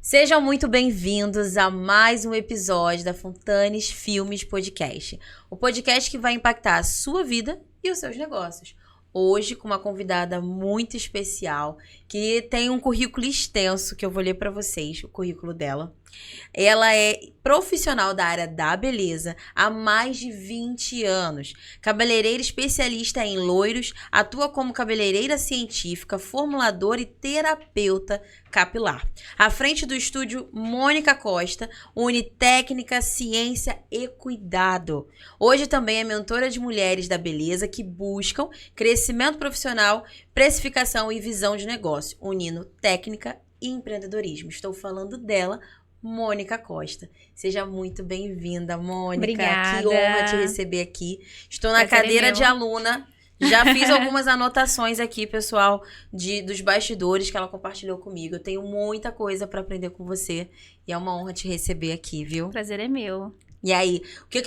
Sejam muito bem-vindos a mais um episódio da Fontanes Filmes Podcast. O podcast que vai impactar a sua vida e os seus negócios. Hoje com uma convidada muito especial, que tem um currículo extenso, que eu vou ler para vocês, o currículo dela. Ela é profissional da área da beleza há mais de 20 anos. Cabeleireira especialista em loiros, atua como cabeleireira científica, formuladora e terapeuta capilar. À frente do estúdio Mônica Costa, une técnica, ciência e cuidado. Hoje também é mentora de mulheres da beleza que buscam crescimento profissional, precificação e visão de negócio, unindo técnica e empreendedorismo. Estou falando dela, Mônica Costa. Seja muito bem-vinda, Mônica. Obrigada. Que honra te receber aqui. Estou na cadeira de aluna. Já fiz algumas anotações aqui, pessoal, dos bastidores que ela compartilhou comigo. Eu tenho muita coisa para aprender com você e é uma honra te receber aqui, viu? O prazer é meu. E aí, o que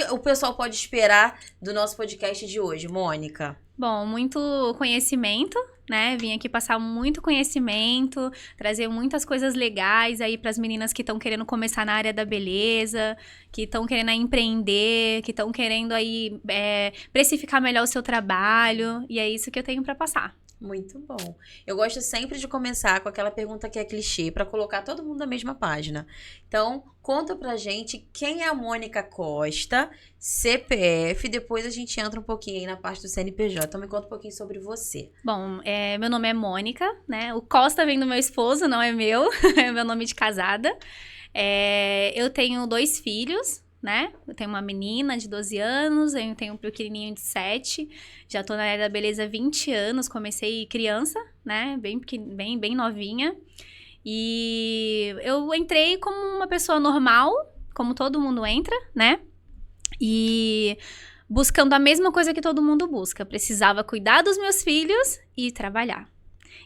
o pessoal pode esperar do nosso podcast de hoje, Mônica? Bom, muito conhecimento, né? Vim aqui passar muito conhecimento, trazer muitas coisas legais aí para as meninas que estão querendo começar na área da beleza, que estão querendo empreender, que estão querendo aí precificar melhor o seu trabalho. E é isso que eu tenho para passar. Muito bom. Eu gosto sempre de começar com aquela pergunta que é clichê, para colocar todo mundo na mesma página. Então, conta pra gente quem é a Mônica Costa, CPF, depois a gente entra um pouquinho aí na parte do CNPJ. Então, me conta um pouquinho sobre você. Bom, meu nome é Mônica, né? O Costa vem do meu esposo, não é meu. É meu nome de casada. Eu tenho 2 filhos, né? Eu tenho uma menina de 12 anos, eu tenho um pequenininho de 7. Já tô na área da beleza há 20 anos, comecei criança, né? Bem novinha. E eu entrei como uma pessoa normal, como todo mundo entra, né? E buscando a mesma coisa que todo mundo busca. Precisava cuidar dos meus filhos e trabalhar.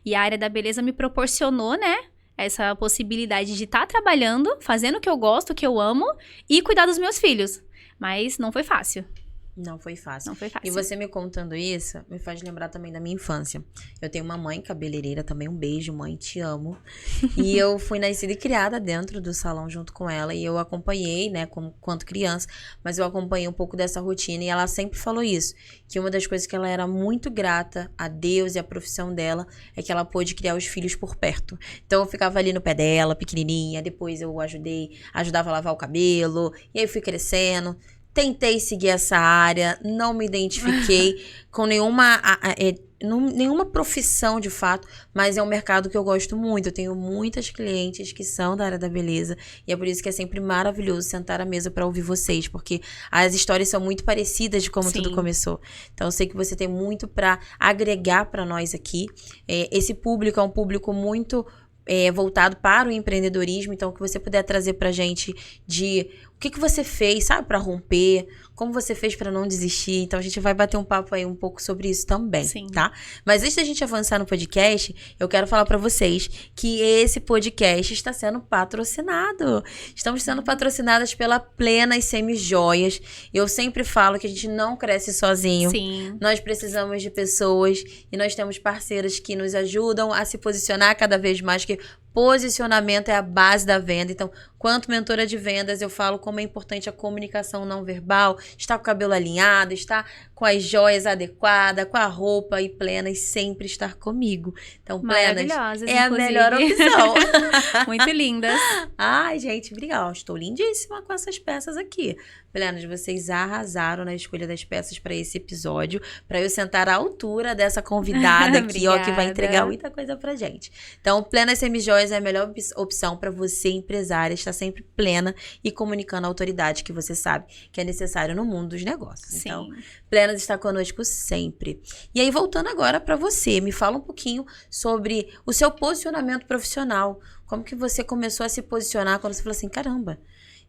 E a área da beleza me proporcionou, né? Essa possibilidade de estar trabalhando, fazendo o que eu gosto, o que eu amo e cuidar dos meus filhos. Mas não foi fácil. Não foi fácil. Não foi fácil. E você me contando isso, me faz lembrar também da minha infância. Eu tenho uma mãe cabeleireira também, um beijo, mãe, te amo. E eu fui nascida e criada dentro do salão junto com ela. E eu acompanhei, né, quanto criança, mas eu acompanhei um pouco dessa rotina. E ela sempre falou isso, que uma das coisas que ela era muito grata a Deus e a profissão dela é que ela pôde criar os filhos por perto. Então eu ficava ali no pé dela, pequenininha, depois eu ajudava a lavar o cabelo, e aí eu fui crescendo. Tentei seguir essa área, não me identifiquei com nenhuma profissão de fato, mas é um mercado que eu gosto muito. Eu tenho muitas clientes que são da área da beleza e é por isso que é sempre maravilhoso sentar à mesa para ouvir vocês, porque as histórias são muito parecidas de como tudo começou. Então eu sei que você tem muito para agregar para nós aqui. Esse público é um público muito voltado para o empreendedorismo, então que você puder trazer pra gente de o que você fez, sabe, para romper, como você fez para não desistir. Então a gente vai bater um papo aí um pouco sobre isso também, tá? Mas antes da gente avançar no podcast, eu quero falar para vocês que esse podcast está sendo patrocinado. Estamos sendo patrocinadas pela Plena e Semijoias. Eu sempre falo que a gente não cresce sozinho. Sim. Nós precisamos de pessoas e nós temos parceiras que nos ajudam a se posicionar cada vez mais, que posicionamento é a base da venda. Então, quanto mentora de vendas, eu falo como é importante a comunicação não verbal, estar com o cabelo alinhado, estar com as joias adequadas, com a roupa e plena e sempre estar comigo. Então, plenas é a melhor opção. Muito lindas. Ai, gente, obrigada. Estou lindíssima com essas peças aqui. Plenas, vocês arrasaram na escolha das peças para esse episódio, para eu sentar à altura dessa convidada aqui, ó, que vai entregar muita coisa pra gente. Então, Plenas Semijoias é a melhor opção para você, empresária, estar sempre plena e comunicando a autoridade que você sabe que é necessário no mundo dos negócios. Sim. Então, Plenas está conosco sempre. E aí, voltando agora para você, me fala um pouquinho sobre o seu posicionamento profissional. Como que você começou a se posicionar quando você falou assim, caramba,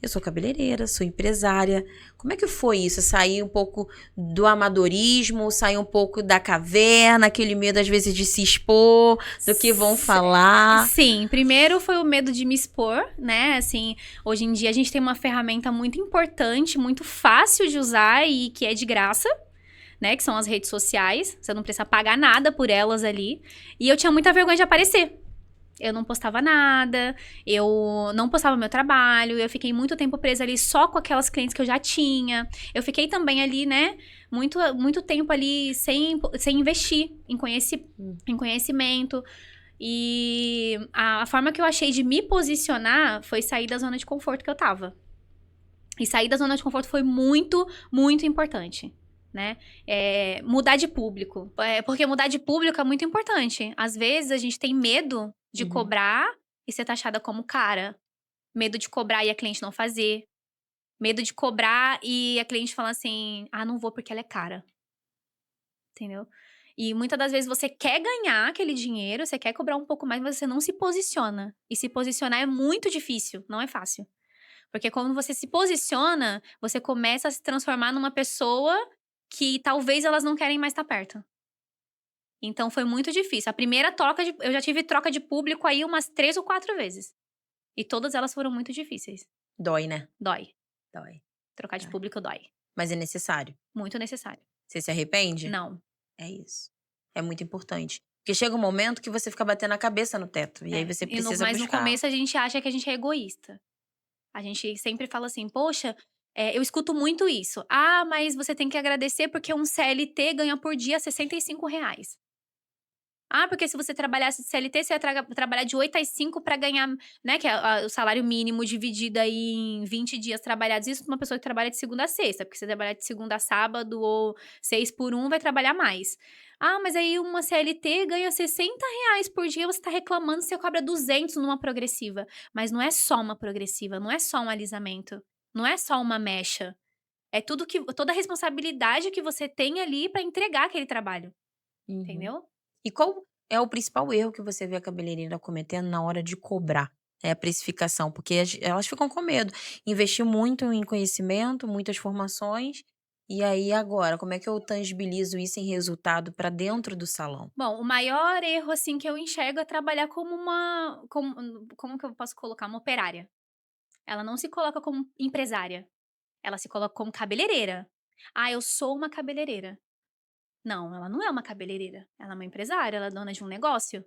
eu sou cabeleireira, sou empresária. Como é que foi isso? Sair um pouco do amadorismo, sair um pouco da caverna, aquele medo às vezes de se expor, do que vão falar? Sim, primeiro foi o medo de me expor, né? Assim, hoje em dia a gente tem uma ferramenta muito importante, muito fácil de usar e que é de graça, né? Que são as redes sociais. Você não precisa pagar nada por elas ali. E eu tinha muita vergonha de aparecer. Eu não postava nada, eu não postava meu trabalho, eu fiquei muito tempo presa ali só com aquelas clientes que eu já tinha. Eu fiquei também ali, né, muito tempo ali sem investir em conhecimento. E a forma que eu achei de me posicionar foi sair da zona de conforto que eu tava. E sair da zona de conforto foi muito, muito importante, né? Mudar de público. Porque mudar de público é muito importante. Às vezes a gente tem medo de cobrar e ser taxada como cara. Medo de cobrar e a cliente não fazer. Medo de cobrar e a cliente falar assim, ah, não vou porque ela é cara. Entendeu? E muitas das vezes você quer ganhar aquele dinheiro, você quer cobrar um pouco mais, mas você não se posiciona. E se posicionar é muito difícil, não é fácil. Porque quando você se posiciona, você começa a se transformar numa pessoa que talvez elas não querem mais estar perto. Então foi muito difícil. A primeira eu já tive troca de público aí umas 3 ou 4 vezes. E todas elas foram muito difíceis. Dói, né? Dói. Dói. Trocar de público dói. Mas é necessário. Muito necessário. Você se arrepende? Não. É isso. É muito importante. Porque chega um momento que você fica batendo a cabeça no teto. E aí você precisa Mas buscar. no começo a gente acha que a gente é egoísta. A gente sempre fala assim, poxa, eu escuto muito isso. Ah, mas você tem que agradecer porque um CLT ganha por dia R$ 65. Ah, porque se você trabalhasse de CLT, você ia trabalhar de 8 às 5 para ganhar, né? Que é o salário mínimo dividido aí em 20 dias trabalhados. Isso pra uma pessoa que trabalha de segunda a sexta. Porque se você trabalhar de segunda a sábado ou 6 por 1, vai trabalhar mais. Ah, mas aí uma CLT ganha R$ 60 por dia, você tá reclamando, você cobra 200 numa progressiva. Mas não é só uma progressiva, não é só um alisamento. Não é só uma mecha. É toda a responsabilidade que você tem ali pra entregar aquele trabalho. Entendeu? E qual é o principal erro que você vê a cabeleireira cometendo na hora de cobrar? É a precificação, porque elas ficam com medo. Investir muito em conhecimento, muitas formações. E aí, agora, como é que eu tangibilizo isso em resultado para dentro do salão? Bom, o maior erro, assim, que eu enxergo é trabalhar como como que eu posso colocar? Uma operária. Ela não se coloca como empresária. Ela se coloca como cabeleireira. Ah, eu sou uma cabeleireira. Não, ela não é uma cabeleireira. Ela é uma empresária, ela é dona de um negócio.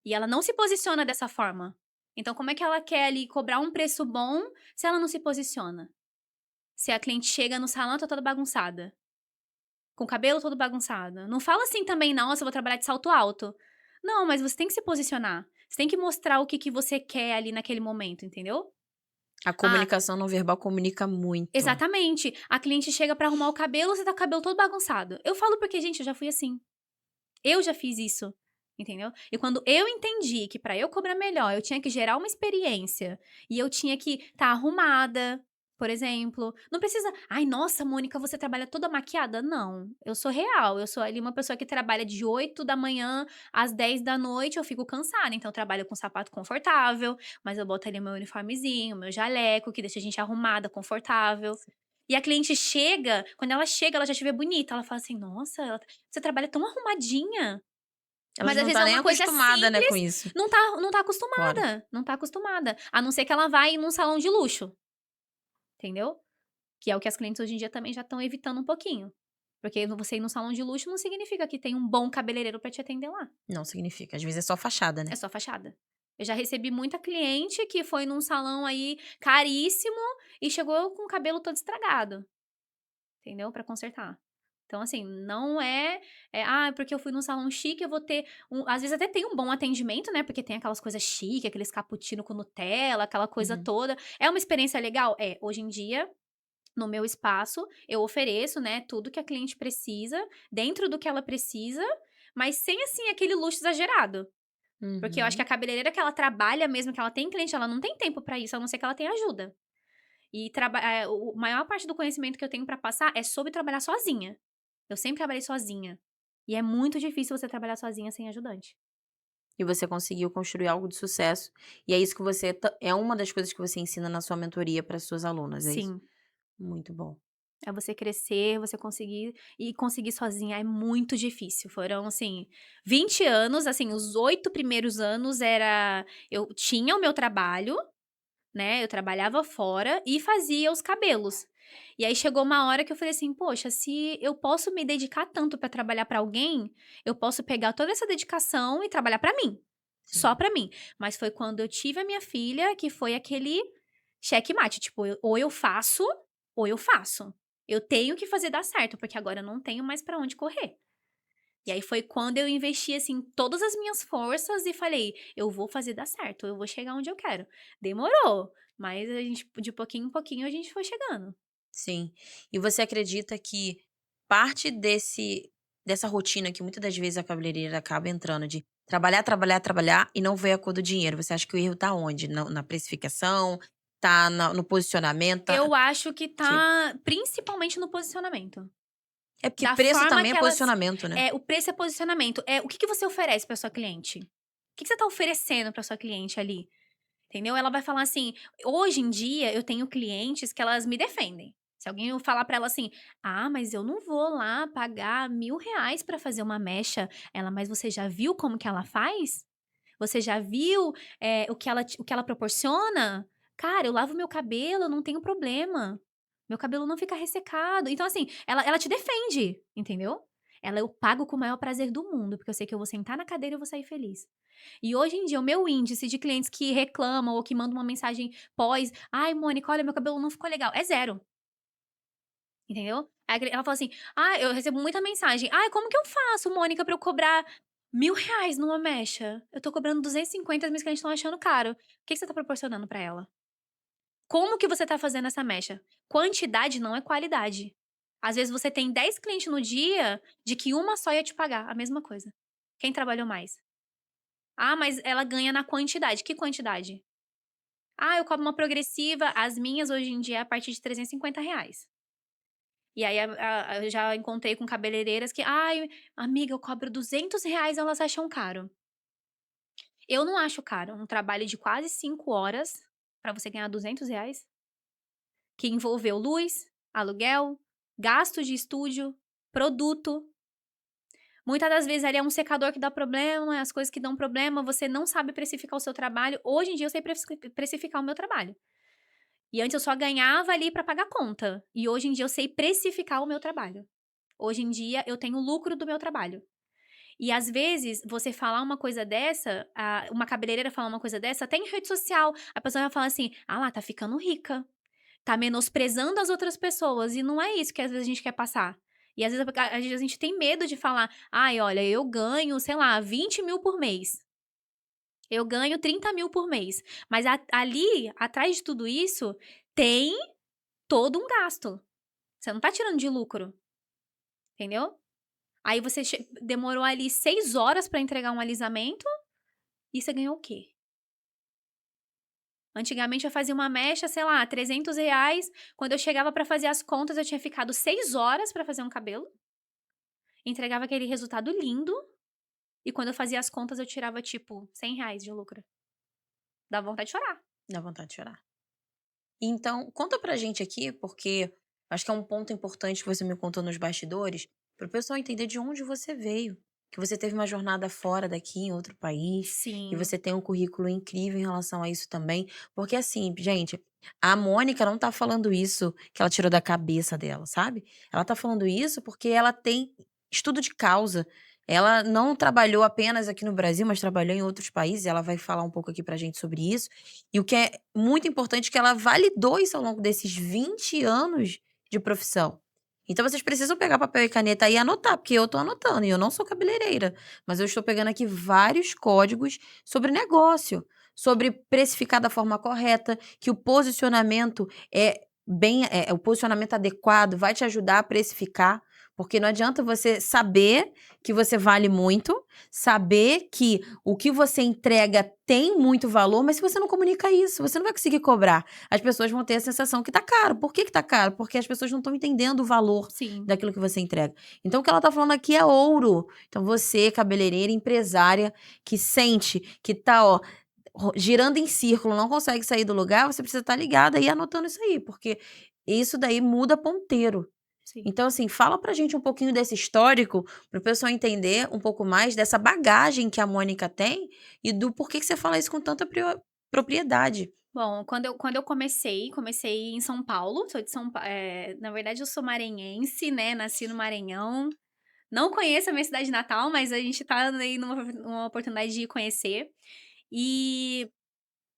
E ela não se posiciona dessa forma. Então, como é que ela quer ali cobrar um preço bom se ela não se posiciona? Se a cliente chega no salão, tá toda bagunçada. Com o cabelo todo bagunçado. Não fala assim também, nossa, eu vou trabalhar de salto alto. Não, mas você tem que se posicionar. Você tem que mostrar o que você quer ali naquele momento, entendeu? A comunicação não verbal comunica muito. Exatamente. A cliente chega pra arrumar o cabelo, você tá com o cabelo todo bagunçado. Eu falo porque, gente, eu já fui assim. Eu já fiz isso. Entendeu? E quando eu entendi que pra eu cobrar melhor, eu tinha que gerar uma experiência e eu tinha que estar arrumada, por exemplo. Não precisa, ai, nossa, Mônica, você trabalha toda maquiada? Não, eu sou real. Eu sou ali uma pessoa que trabalha de 8 da manhã às 10 da noite, eu fico cansada. Então, eu trabalho com sapato confortável, mas eu boto ali meu uniformezinho, meu jaleco, que deixa a gente arrumada, confortável. E a cliente chega, quando ela chega, ela já te vê bonita. Ela fala assim, nossa, você trabalha tão arrumadinha. Elas Mas às não vezes tá é nem uma coisa acostumada, né, com simples, isso. não tá acostumada, Claro. não tá acostumada. A não ser que ela vai num salão de luxo, entendeu? Que é o que as clientes hoje em dia também já estão evitando um pouquinho. Porque você ir num salão de luxo não significa que tem um bom cabeleireiro pra te atender lá. Não significa. Às vezes é só fachada, né? É só fachada. Eu já recebi muita cliente que foi num salão aí caríssimo e chegou com o cabelo todo estragado, entendeu? Pra consertar. Então, assim, não porque eu fui num salão chique, eu vou ter às vezes até tem um bom atendimento, né, porque tem aquelas coisas chique, aqueles cappuccino com Nutella, aquela coisa toda. É uma experiência legal? É. Hoje em dia, no meu espaço, eu ofereço, né, tudo que a cliente precisa, dentro do que ela precisa, mas sem, assim, aquele luxo exagerado. Porque eu acho que a cabeleireira que ela trabalha mesmo, que ela tem cliente, ela não tem tempo pra isso, a não ser que ela tenha ajuda. E a maior parte do conhecimento que eu tenho pra passar é sobre trabalhar sozinha. Eu sempre trabalhei sozinha. E é muito difícil você trabalhar sozinha sem ajudante. E você conseguiu construir algo de sucesso. E é isso que você é uma das coisas que você ensina na sua mentoria para suas alunas, é isso? Sim. Muito bom. É você crescer, você conseguir. E conseguir sozinha é muito difícil. Foram, assim, 20 anos, assim, os 8 primeiros anos era. Eu tinha o meu trabalho, né? Eu trabalhava fora e fazia os cabelos. E aí chegou uma hora que eu falei assim, poxa, se eu posso me dedicar tanto pra trabalhar pra alguém, eu posso pegar toda essa dedicação e trabalhar pra mim. Só Sim. pra mim. Mas foi quando eu tive a minha filha que foi aquele checkmate. Tipo, ou eu faço, ou eu faço. Eu tenho que fazer dar certo, porque agora eu não tenho mais pra onde correr. E aí foi quando eu investi, assim, todas as minhas forças e falei, eu vou fazer dar certo, eu vou chegar onde eu quero. Demorou, mas a gente, de pouquinho em pouquinho, a gente foi chegando. Sim. E você acredita que parte dessa rotina que muitas das vezes a cabeleireira acaba entrando de trabalhar, trabalhar, trabalhar e não ver a cor do dinheiro, você acha que o erro tá onde? Na precificação? Tá no posicionamento? Eu acho que Que tá principalmente no posicionamento. é porque Da preço forma também é que elas. posicionamento, né. O preço é posicionamento. O que que você oferece pra sua cliente? O que que você tá oferecendo pra sua cliente ali? Entendeu? Ela vai falar assim hoje em dia eu tenho clientes que elas me defendem. Se alguém falar pra ela assim: "Ah, mas eu não vou lá pagar R$ 1.000 pra fazer uma mecha". Ela: "Mas você já viu como que ela faz? Você já viu, o que ela proporciona? Cara, eu lavo meu cabelo, eu não tenho problema. Meu cabelo não fica ressecado". Então assim, ela te defende, entendeu? Eu pago com o maior prazer do mundo, porque eu sei que eu vou sentar na cadeira e eu vou sair feliz. E hoje em dia, o meu índice de clientes que reclamam ou que mandam uma mensagem pós: "Ai, Mônica, olha, meu cabelo não ficou legal", é zero, entendeu? Aí ela fala assim: "Ah", eu recebo muita mensagem: "Ai, como que eu faço, Mônica, pra eu cobrar R$ 1.000 numa mecha? Eu tô cobrando 250, as minhas clientes estão achando caro. O que que você tá proporcionando pra ela? Como que você tá fazendo essa mecha?". Quantidade não é qualidade. Às vezes você tem 10 clientes no dia, de que uma só ia te pagar a mesma coisa. Quem trabalhou mais? "Ah, mas ela ganha na quantidade". Que quantidade? "Ah, eu cobro uma progressiva", as minhas hoje em dia é a partir de R$ 350. E aí eu já encontrei com cabeleireiras que: "Ai, amiga, eu cobro R$ 200", elas acham caro. Eu não acho caro, um trabalho de quase 5 horas pra você ganhar R$ 200, que envolveu luz, aluguel, gasto de estúdio, produto. Muitas das vezes ali é um secador que dá problema, as coisas que dão problema, você não sabe precificar o seu trabalho. Hoje em dia eu sei precificar o meu trabalho. E antes eu só ganhava ali pra pagar conta. E hoje em dia eu sei precificar o meu trabalho. Hoje em dia eu tenho lucro do meu trabalho. E às vezes você falar uma coisa dessa, uma cabeleireira falar uma coisa dessa, até em rede social, a pessoa vai falar assim: "Ah lá, tá ficando rica, tá menosprezando as outras pessoas", e não é isso que às vezes a gente quer passar. E às vezes a gente tem medo de falar: "Ai, olha, eu ganho, sei lá, 20.000 por mês. Eu ganho 30.000 por mês". Mas ali, atrás de tudo isso, tem todo um gasto. Você não tá tirando de lucro, entendeu? Aí você demorou ali 6 horas pra entregar um alisamento e você ganhou o quê? Antigamente eu fazia uma mecha, sei lá, R$ 300. Quando eu chegava pra fazer as contas, eu tinha ficado 6 horas pra fazer um cabelo, entregava aquele resultado lindo, e quando eu fazia as contas eu tirava tipo R$ 100 de lucro. Dá vontade de chorar. Dá vontade de chorar. Então, conta pra gente aqui, porque acho que é um ponto importante que você me contou nos bastidores, para o pessoal entender de onde você veio. Que você teve uma jornada fora daqui, em outro país, e Sim. você tem um currículo incrível em relação a isso também. Porque assim, gente, a Mônica não tá falando isso que ela tirou da cabeça dela, sabe? Ela tá falando isso porque ela tem estudo de causa. Ela não trabalhou apenas aqui no Brasil, mas trabalhou em outros países. Ela vai falar um pouco aqui pra gente sobre isso. E o que é muito importante é que ela validou isso ao longo desses 20 anos de profissão. Então vocês precisam pegar papel e caneta aí e anotar, porque eu tô anotando e eu não sou cabeleireira, mas eu estou pegando aqui vários códigos sobre negócio, sobre precificar da forma correta, que o posicionamento o posicionamento adequado vai te ajudar a precificar, porque não adianta você saber que você vale muito, saber que o que você entrega tem muito valor, mas se você não comunica isso, você não vai conseguir cobrar. As pessoas vão ter a sensação que tá caro. Por que tá caro? Porque as pessoas não estão entendendo o valor Sim. daquilo que você entrega. Então, o que ela tá falando aqui é ouro. Então, você, cabeleireira, empresária, que sente que tá, ó, girando em círculo, não consegue sair do lugar, você precisa estar ligada e anotando isso aí, porque isso daí muda ponteiro. Sim. Então, assim, fala pra gente um pouquinho desse histórico, para o pessoal entender um pouco mais dessa bagagem que a Mônica tem e do porquê que você fala isso com tanta propriedade. Bom, quando eu comecei em São Paulo, sou de na verdade eu sou maranhense, né, nasci no Maranhão, Não conheço a minha cidade natal, mas a gente tá aí numa oportunidade de conhecer. E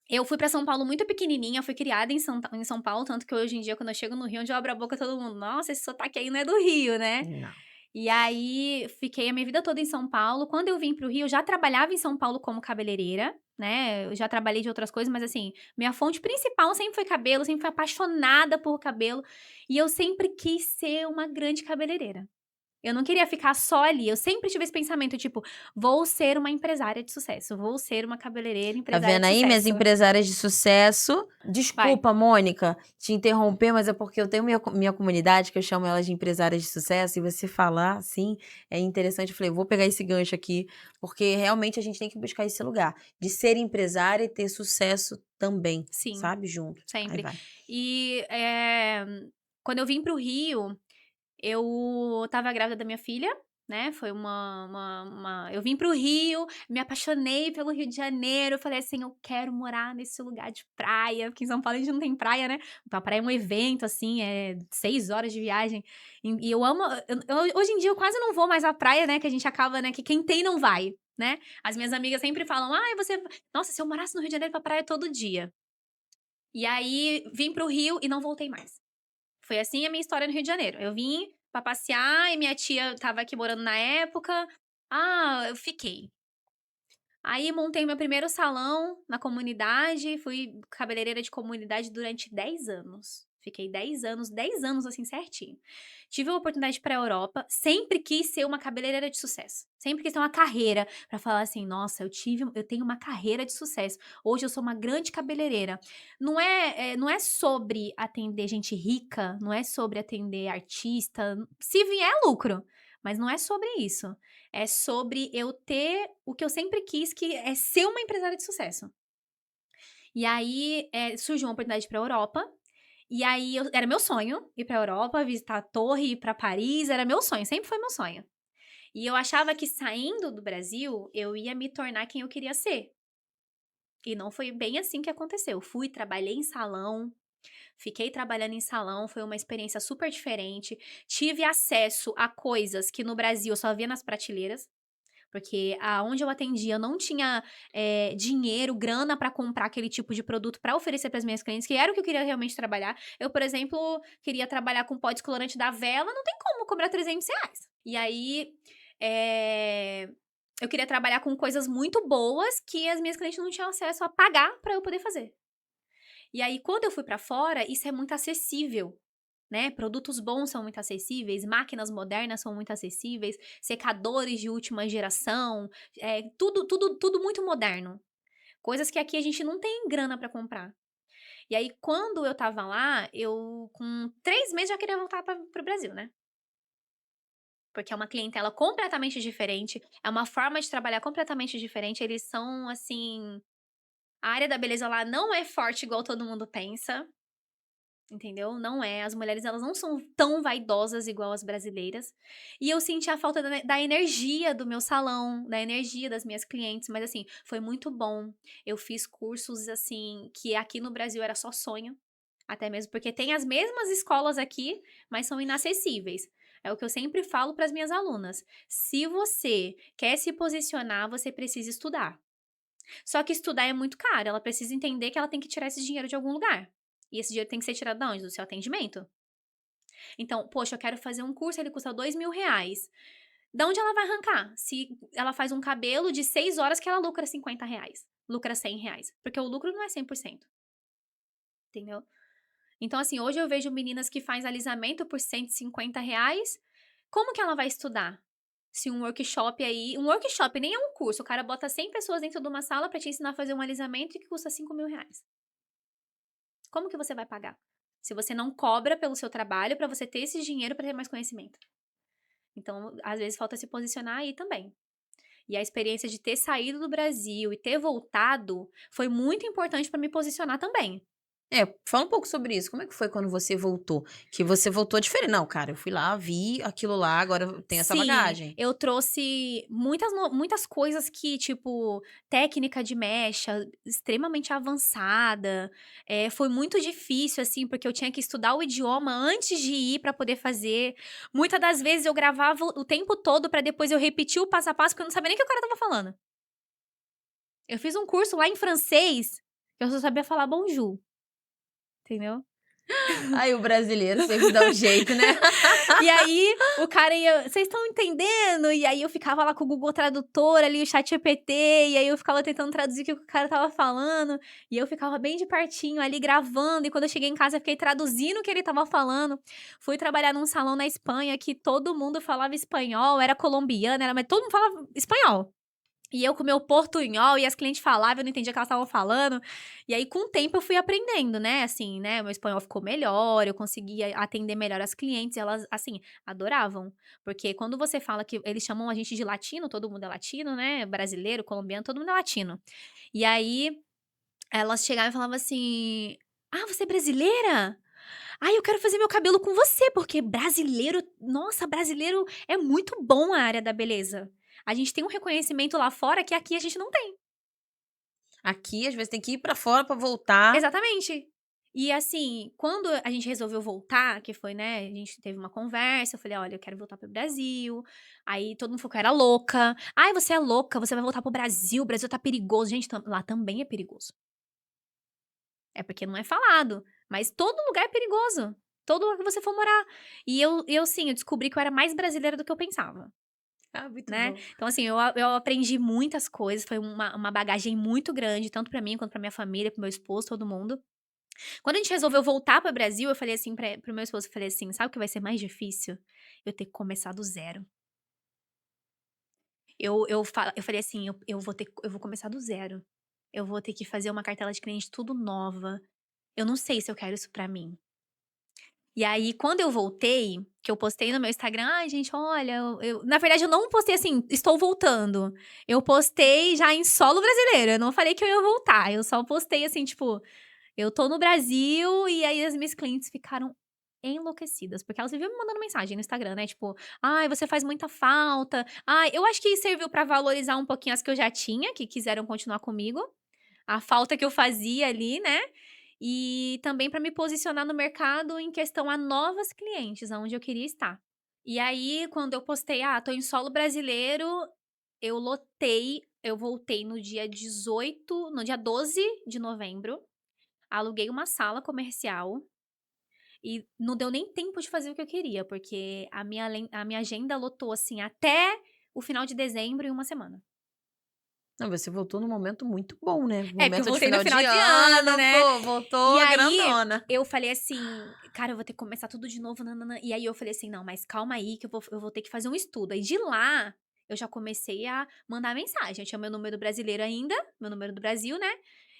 eu fui pra São Paulo muito pequenininha, fui criada em São Paulo, tanto que hoje em dia, quando eu chego no Rio, onde eu abro a boca, todo mundo: "Nossa, esse sotaque aí não é do Rio, né?". Não. E aí, fiquei a minha vida toda em São Paulo. Quando eu vim para o Rio, eu já trabalhava em São Paulo como cabeleireira, né, eu já trabalhei de outras coisas, mas assim, minha fonte principal sempre foi cabelo, sempre fui apaixonada por cabelo, e eu sempre quis ser uma grande cabeleireira. Eu não queria ficar só ali, eu sempre tive esse pensamento, tipo: "Vou ser uma empresária de sucesso, vou ser uma cabeleireira Tá empresária vendo de aí, minhas sucesso". empresárias de sucesso? Vai. Desculpa, Mônica, te interromper, mas é porque eu tenho minha comunidade, que eu chamo elas de empresárias de sucesso, e você falar assim é interessante. Eu falei, vou pegar esse gancho aqui, porque realmente a gente tem que buscar esse lugar de ser empresária e ter sucesso também, Sim, sabe? Junto. Aí sempre. vai. E, quando eu vim para o Rio, eu estava grávida da minha filha, né, foi eu vim para o Rio, me apaixonei pelo Rio de Janeiro, falei assim: "Eu quero morar nesse lugar de praia", porque em São Paulo a gente não tem praia, né, a praia é um evento, assim, 6 horas de viagem, e eu amo hoje em dia eu quase não vou mais à praia, né, que a gente acaba, né, que quem tem não vai, né. As minhas amigas sempre falam: "Ai, você nossa, se eu morasse no Rio de Janeiro, eu ia pra praia todo dia". E aí, vim para o Rio e não voltei mais. Foi assim a minha história no Rio de Janeiro. Eu vim pra passear e minha tia estava aqui morando na época. Eu fiquei. Aí montei meu primeiro salão na comunidade, fui cabeleireira de comunidade durante 10 anos. Fiquei 10 anos assim certinho. Tive a oportunidade de ir pra Europa, sempre quis ser uma cabeleireira de sucesso. Sempre quis ter uma carreira pra falar assim: "Nossa, eu tenho uma carreira de sucesso. Hoje eu sou uma grande cabeleireira". Não é sobre atender gente rica, não é sobre atender artista, se vier é lucro, mas não é sobre isso. É sobre eu ter o que eu sempre quis, que é ser uma empresária de sucesso. E aí, surgiu uma oportunidade pra Europa, e aí era meu sonho ir pra Europa, visitar a torre, ir pra Paris, era meu sonho, sempre foi meu sonho. E eu achava que saindo do Brasil, eu ia me tornar quem eu queria ser. E não foi bem assim que aconteceu. Fui, trabalhei em salão, fiquei trabalhando em salão, foi uma experiência super diferente. Tive acesso a coisas que no Brasil eu só via nas prateleiras. Porque aonde eu atendia não tinha, dinheiro, grana para comprar aquele tipo de produto para oferecer para as minhas clientes, que era o que eu queria realmente trabalhar. Eu, por exemplo, queria trabalhar com pó descolorante da Vela, não tem como cobrar R$ 300. E aí, eh, eu queria trabalhar com coisas muito boas que as minhas clientes não tinham acesso a pagar para eu poder fazer. E aí, quando eu fui para fora, isso é muito acessível. Né, produtos bons são muito acessíveis, máquinas modernas são muito acessíveis, secadores de última geração, tudo muito moderno. Coisas que aqui a gente não tem grana para comprar. E aí, quando eu estava lá, eu com 3 meses já queria voltar para o Brasil, né. Porque é uma clientela completamente diferente, é uma forma de trabalhar completamente diferente, eles são, assim, a área da beleza lá não é forte igual todo mundo pensa. Entendeu? Não é, as mulheres elas não são tão vaidosas igual as brasileiras, e eu senti a falta da energia do meu salão, da energia das minhas clientes, mas assim, foi muito bom. Eu fiz cursos, assim, que aqui no Brasil era só sonho, até mesmo porque tem as mesmas escolas aqui, mas são inacessíveis. É o que eu sempre falo para as minhas alunas: se você quer se posicionar, você precisa estudar. Só que estudar é muito caro, ela precisa entender que ela tem que tirar esse dinheiro de algum lugar. E esse dinheiro tem que ser tirado da onde? Do seu atendimento. Então, poxa, eu quero fazer um curso, ele custa R$ 2.000. Da onde ela vai arrancar? Se ela faz um cabelo de 6 horas que ela lucra R$ 50, lucra R$ 100, porque o lucro não é 100%, entendeu? Então, assim, hoje eu vejo meninas que fazem alisamento por R$ 150. Como que ela vai estudar? Se um workshop nem é um curso, o cara bota 100 pessoas dentro de uma sala pra te ensinar a fazer um alisamento que custa R$ 5.000. Como que você vai pagar? Se você não cobra pelo seu trabalho para você ter esse dinheiro para ter mais conhecimento. Então, às vezes falta se posicionar aí também. E a experiência de ter saído do Brasil e ter voltado foi muito importante para me posicionar também. Fala um pouco sobre isso. Como é que foi quando você voltou? Que você voltou diferente. Não, cara, eu fui lá, vi aquilo lá, agora eu tenho essa Sim, bagagem. eu trouxe muitas coisas que, tipo, técnica de mecha extremamente avançada. Foi muito difícil, assim, porque eu tinha que estudar o idioma antes de ir pra poder fazer. Muitas das vezes eu gravava o tempo todo pra depois eu repetir o passo a passo, porque eu não sabia nem o que o cara estava falando. Eu fiz um curso lá em francês, que eu só sabia falar bonjour, entendeu? Aí o brasileiro sempre dá um jeito, né? E aí, o cara ia, vocês estão entendendo? E aí eu ficava lá com o Google Tradutor ali, o ChatGPT, e aí eu ficava tentando traduzir o que o cara tava falando, e eu ficava bem de pertinho ali gravando, e quando eu cheguei em casa eu fiquei traduzindo o que ele tava falando. Fui trabalhar num salão na Espanha que todo mundo falava espanhol, era colombiano, mas todo mundo falava espanhol. E eu com o meu portunhol, e as clientes falavam, eu não entendia o que elas estavam falando. E aí, com o tempo, eu fui aprendendo, né? Assim, né? Meu espanhol ficou melhor, eu conseguia atender melhor as clientes. Elas, assim, adoravam. Porque quando você fala que eles chamam a gente de latino, todo mundo é latino, né? Brasileiro, colombiano, todo mundo é latino. E aí, elas chegavam e falavam assim: Ah, você é brasileira? Ah, eu quero fazer meu cabelo com você, porque brasileiro, nossa, brasileiro é muito bom a área da beleza. A gente tem um reconhecimento lá fora que aqui a gente não tem. Aqui, às vezes, tem que ir pra fora pra voltar. Exatamente. E assim, quando a gente resolveu voltar, que foi, né, a gente teve uma conversa, eu falei: "Olha, eu quero voltar pro Brasil". Aí todo mundo falou que eu era louca. "Ai, você é louca, você vai voltar pro Brasil, o Brasil tá perigoso". Gente, lá também é perigoso. É porque não é falado, mas todo lugar é perigoso, todo lugar que você for morar. E eu sim, eu descobri que eu era mais brasileira do que eu pensava. Ah, muito Né. bom. Então assim, eu aprendi muitas coisas, foi uma bagagem muito grande, tanto pra mim quanto pra minha família, para o meu esposo, todo mundo. Quando a gente resolveu voltar para o Brasil, eu falei assim para o meu esposo, eu falei assim: "Sabe o que vai ser mais difícil? Eu ter que começar do zero". Eu falei assim: Eu vou começar do zero. Eu vou ter que fazer uma cartela de cliente tudo nova. Eu não sei se eu quero isso pra mim". E aí, quando eu voltei, que eu postei no meu Instagram: "Ai, gente, olha, na verdade, eu não postei assim: "Estou voltando". Eu postei já em solo brasileiro, eu não falei que eu ia voltar, eu só postei assim, tipo: "Eu tô no Brasil", e aí as minhas clientes ficaram enlouquecidas, porque elas viviam me mandando mensagem no Instagram, né, tipo: "Ai, você faz muita falta". Ai, eu acho que serviu pra valorizar um pouquinho as que eu já tinha, que quiseram continuar comigo, a falta que eu fazia ali, né, e também para me posicionar no mercado em questão a novas clientes, aonde eu queria estar. E aí, quando eu postei: "Ah, tô em solo brasileiro", eu lotei, eu voltei no dia 12 de novembro, aluguei uma sala comercial e não deu nem tempo de fazer o que eu queria, porque a minha agenda lotou, assim, até o final de dezembro em uma semana. Não, você voltou num momento muito bom, né? É, porque eu Momento de voltei no final final de de ano, ano, né. pô, E voltou aí, grandona. eu falei assim: "Cara, eu vou ter que começar tudo de novo, nã-nã-nã". E aí eu falei assim: "Não, mas calma aí que eu vou ter que fazer um estudo". Aí de lá, eu já comecei a mandar mensagem. Eu tinha meu número brasileiro ainda, meu número do Brasil, né.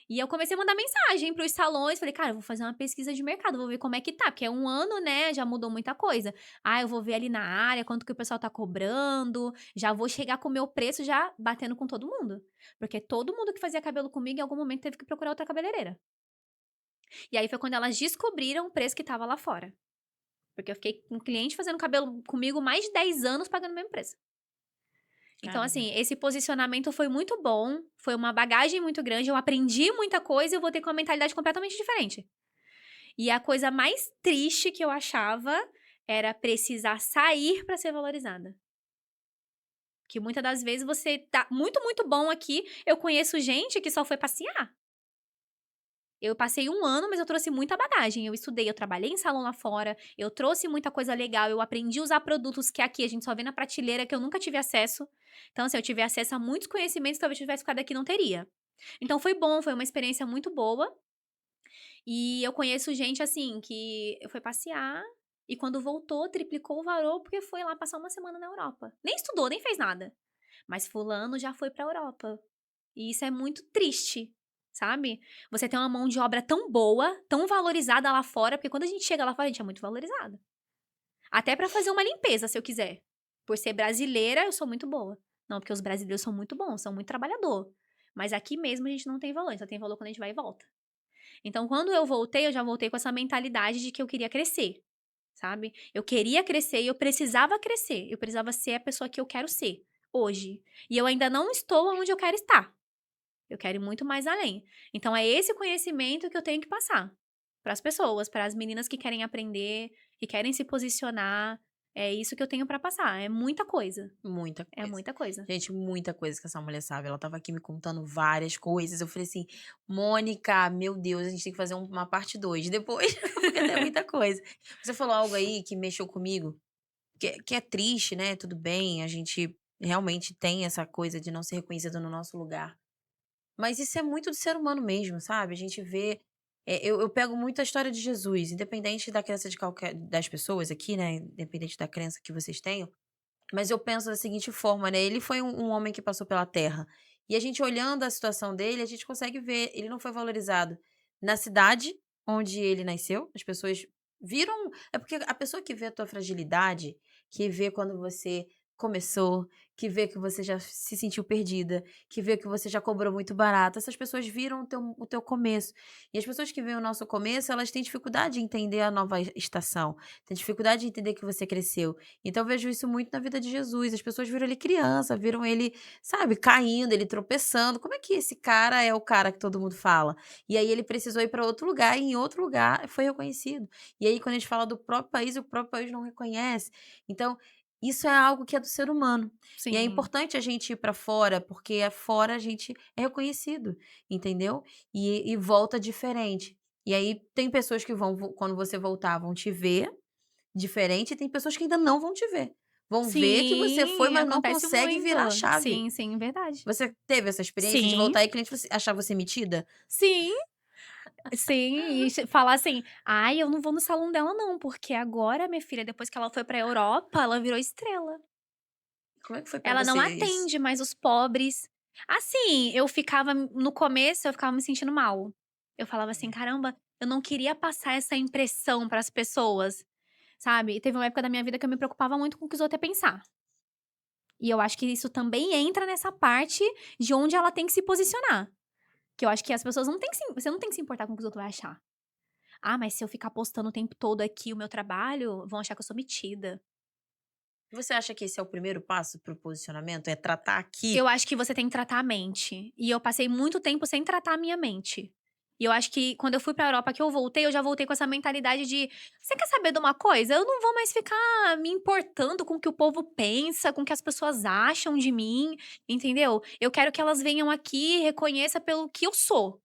E eu comecei a mandar mensagem para os salões, falei: "Cara, eu vou fazer uma pesquisa de mercado, vou ver como é que tá", porque é um ano, né, já mudou muita coisa. Ah, eu vou ver ali na área quanto que o pessoal tá cobrando, já vou chegar com o meu preço já batendo com todo mundo. Porque todo mundo que fazia cabelo comigo em algum momento teve que procurar outra cabeleireira. E aí foi quando elas descobriram o preço que estava lá fora. Porque eu fiquei com um cliente fazendo cabelo comigo mais de 10 anos pagando o mesmo preço. Então, Caramba. assim, esse posicionamento foi muito bom, foi uma bagagem muito grande, eu aprendi muita coisa e eu voltei com uma mentalidade completamente diferente. E a coisa mais triste que eu achava era precisar sair para ser valorizada. Que muitas das vezes você tá muito, muito bom aqui. Eu conheço gente que só foi passear. Eu passei um ano, mas eu trouxe muita bagagem. Eu estudei, eu trabalhei em salão lá fora, eu trouxe muita coisa legal, eu aprendi a usar produtos que aqui a gente só vê na prateleira, que eu nunca tive acesso. Então, assim, eu tive acesso a muitos conhecimentos que talvez tivesse ficado aqui e não teria. Então foi bom, foi uma experiência muito boa. E eu conheço gente, assim, que foi passear e quando voltou, triplicou o valor porque foi lá passar uma semana na Europa. Nem estudou, nem fez nada. Mas fulano já foi pra Europa. E isso é muito triste, sabe? Você tem uma mão de obra tão boa, tão valorizada lá fora, porque quando a gente chega lá fora, a gente é muito valorizada. Até pra fazer uma limpeza, se eu quiser. Por ser brasileira, eu sou muito boa. Não, porque os brasileiros são muito bons, são muito trabalhador. Mas aqui mesmo a gente não tem valor, a gente só tem valor quando a gente vai e volta. Então, quando eu já voltei com essa mentalidade de que eu queria crescer, sabe? Eu queria crescer e eu precisava crescer. Eu precisava ser a pessoa que eu quero ser hoje. E eu ainda não estou onde eu quero estar. Eu quero ir muito mais além. Então, é esse conhecimento que eu tenho que passar para as pessoas, para as meninas que querem aprender, que querem se posicionar. É isso que eu tenho para passar. É muita coisa. Muita É coisa. muita coisa. Gente, muita coisa que essa mulher sabe. Ela tava aqui me contando várias coisas. Eu falei assim, Mônica, meu Deus, a gente tem que fazer uma parte 2 depois, porque tem muita coisa. Você falou algo aí que mexeu comigo, que é triste, né? Tudo bem, a gente realmente tem essa coisa de não ser reconhecido no nosso lugar. Mas isso é muito do ser humano mesmo, sabe? A gente vê. Eu pego muito a história de Jesus, independente da crença de qualquer das pessoas aqui, né? Independente da crença que vocês tenham. Mas eu penso da seguinte forma, né? Ele foi um homem que passou pela Terra. E a gente olhando a situação dele, a gente consegue ver, ele não foi valorizado na cidade onde ele nasceu. As pessoas viram. É porque a pessoa que vê a tua fragilidade, que vê quando você começou, que vê que você já se sentiu perdida, que vê que você já cobrou muito barato, essas pessoas viram o teu começo. E as pessoas que veem o nosso começo, elas têm dificuldade de entender a nova estação, têm dificuldade de entender que você cresceu. Então eu vejo isso muito na vida de Jesus. As pessoas viram ele criança, viram ele, sabe, caindo, ele tropeçando. Como é que esse cara é o cara que todo mundo fala? E aí ele precisou ir para outro lugar e em outro lugar foi reconhecido. E aí quando a gente fala do próprio país, o próprio país não reconhece. Então, isso é algo que é do ser humano. E é Sim. importante a gente ir para fora, porque fora a gente é reconhecido, entendeu? E volta diferente. E aí tem pessoas que vão, quando você voltar, vão te ver diferente, e tem pessoas que ainda não vão te ver. Vão ver que você foi, Sim, mas não acontece consegue muito. virar a chave. Sim, sim, verdade. Você teve essa experiência de Sim, voltar e cliente achar você metida? sim, sim. E falar assim: "Ai, eu não vou no salão dela não, porque agora, minha filha, depois que ela foi pra Europa, ela virou estrela. Como é que foi pra Ela não você isso? atende mais os pobres". Assim, eu ficava no começo, eu ficava me sentindo mal. Eu falava assim: "Caramba, eu não queria passar essa impressão para as pessoas", sabe. E teve uma época da minha vida que eu me preocupava muito com o que os outros iam pensar. E eu acho que isso também entra nessa parte de onde ela tem que se posicionar. Que eu acho que as pessoas não têm que se você não tem que se importar com o que os outros vão achar. "Ah, mas se eu ficar postando o tempo todo aqui o meu trabalho, vão achar que eu sou metida". Você acha que esse é o primeiro passo para o posicionamento? É tratar aqui? Eu acho que você tem que tratar a mente. E eu passei muito tempo sem tratar a minha mente. E eu acho que quando eu fui pra Europa que eu voltei, eu já voltei com essa mentalidade de: "Você quer saber de uma coisa? Eu não vou mais ficar me importando com o que o povo pensa, com o que as pessoas acham de mim", entendeu? Eu quero que elas venham aqui e reconheça pelo que eu sou.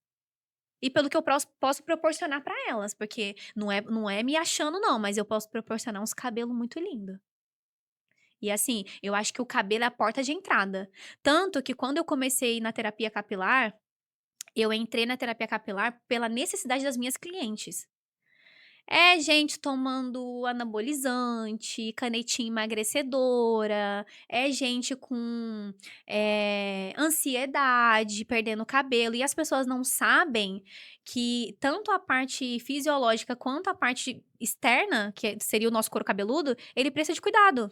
E pelo que eu posso proporcionar pra elas, porque não é me achando não, mas eu posso proporcionar uns cabelo muito lindo. E assim, eu acho que o cabelo é a porta de entrada. Tanto que quando eu comecei na terapia capilar, eu entrei na terapia capilar pela necessidade das minhas clientes. É gente tomando anabolizante, canetinha emagrecedora, é gente com, ansiedade, perdendo cabelo, e as pessoas não sabem que tanto a parte fisiológica quanto a parte externa, que seria o nosso couro cabeludo, ele precisa de cuidado.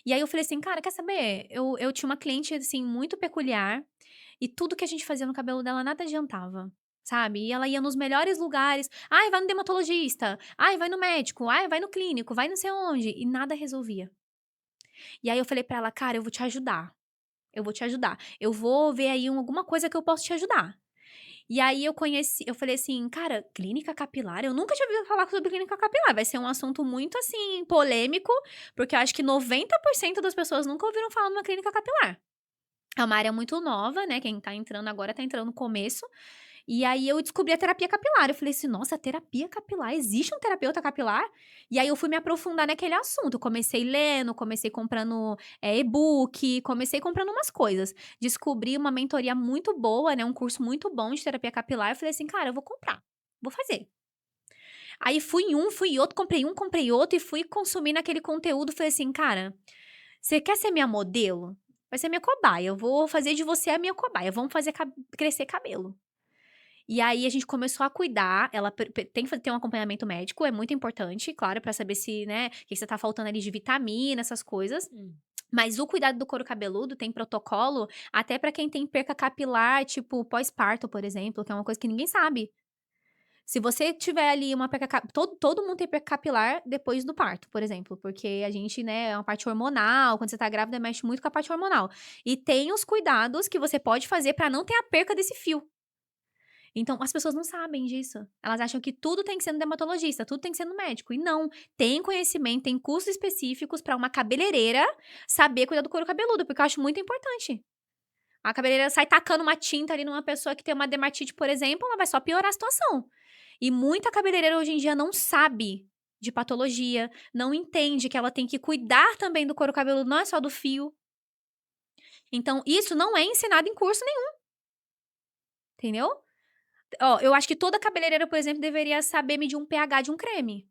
E aí eu falei assim: "Cara, quer saber?" Eu tinha uma cliente, assim, muito peculiar, e tudo que a gente fazia no cabelo dela nada adiantava, sabe. E ela ia nos melhores lugares: "Ai, vai no dermatologista. Ai, vai no médico. Ai, vai no clínico. Vai não sei onde", e nada resolvia. E aí eu falei pra ela: "Cara, eu vou te ajudar. Eu vou te ajudar. Eu vou ver aí alguma coisa que eu posso te ajudar". E aí eu falei assim: "Cara, clínica capilar? Eu nunca tinha ouvido falar sobre clínica capilar, vai ser um assunto muito, assim, polêmico, porque eu acho que 90% das pessoas nunca ouviram falar numa clínica capilar". É uma área muito nova, né, quem tá entrando agora tá entrando no começo, e aí eu descobri a terapia capilar, eu falei assim: "Nossa, terapia capilar, existe um terapeuta capilar?". E aí eu fui me aprofundar naquele assunto, comecei lendo, comecei comprando, e-book, comecei comprando umas coisas. Descobri uma mentoria muito boa, né, um curso muito bom de terapia capilar, eu falei assim: "Cara, eu vou comprar, vou fazer". Aí fui em um, fui em outro, comprei outro e fui consumindo aquele conteúdo, falei assim: "Cara, você quer ser minha modelo? Vai ser minha cobaia, eu vou fazer de você a minha cobaia, vamos fazer crescer cabelo". E aí a gente começou a cuidar, ela tem que ter um acompanhamento médico, é muito importante, claro, pra saber se, né, o que você tá faltando ali de vitamina, essas coisas. Hum. Mas o cuidado do couro cabeludo tem protocolo até pra quem tem perca capilar, tipo, pós-parto, por exemplo, que é uma coisa que ninguém sabe. Se você tiver ali uma perca todo mundo tem perca capilar depois do parto, por exemplo, porque a gente, né, é uma parte hormonal, quando você tá grávida mexe muito com a parte hormonal. E tem os cuidados que você pode fazer pra não ter a perca desse fio. Então, as pessoas não sabem disso. Elas acham que tudo tem que ser no dermatologista, tudo tem que ser no médico. E não, tem conhecimento, tem cursos específicos pra uma cabeleireira saber cuidar do couro cabeludo, porque eu acho muito importante. A cabeleireira sai tacando uma tinta ali numa pessoa que tem uma dermatite, por exemplo, ela vai só piorar a situação. E muita cabeleireira hoje em dia não sabe de patologia, não entende que ela tem que cuidar também do couro cabeludo, não é só do fio. Então, isso não é ensinado em curso nenhum, entendeu? Ó, eu acho que toda cabeleireira, por exemplo, deveria saber medir um pH de um creme.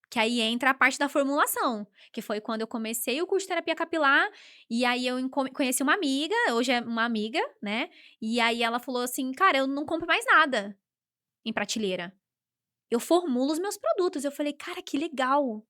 Que aí entra a parte da formulação, que foi quando eu comecei o curso de terapia capilar, e aí eu conheci uma amiga, hoje é uma amiga, né? E aí ela falou assim: cara, eu não compro mais nada em prateleira. Eu formulo os meus produtos. Eu falei, cara, que legal.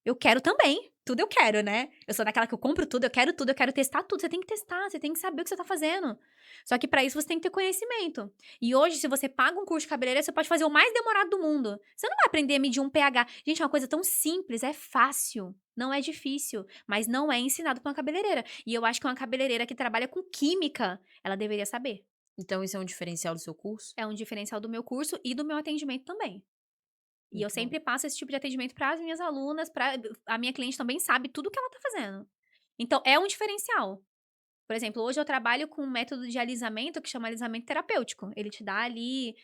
Eu quero também. Tudo eu quero, né? Eu sou daquela que eu compro tudo, eu quero testar tudo. Você tem que testar, você tem que saber o que você tá fazendo. Só que pra isso você tem que ter conhecimento. E hoje, se você paga um curso de cabeleireiro, você pode fazer o mais demorado do mundo. Você não vai aprender a medir um pH. Gente, é uma coisa tão simples, é fácil. Não é difícil, mas não é ensinado pra uma cabeleireira. E eu acho que uma cabeleireira que trabalha com química, ela deveria saber. Então, isso é um diferencial do seu curso? É um diferencial do meu curso e do meu atendimento também. E eu Muito bom. sempre passo esse tipo de atendimento para as minhas alunas, a minha cliente também sabe tudo que ela tá fazendo. Então, é um diferencial. Por exemplo, hoje eu trabalho com um método de alisamento que chama alisamento terapêutico. Ele te dá ali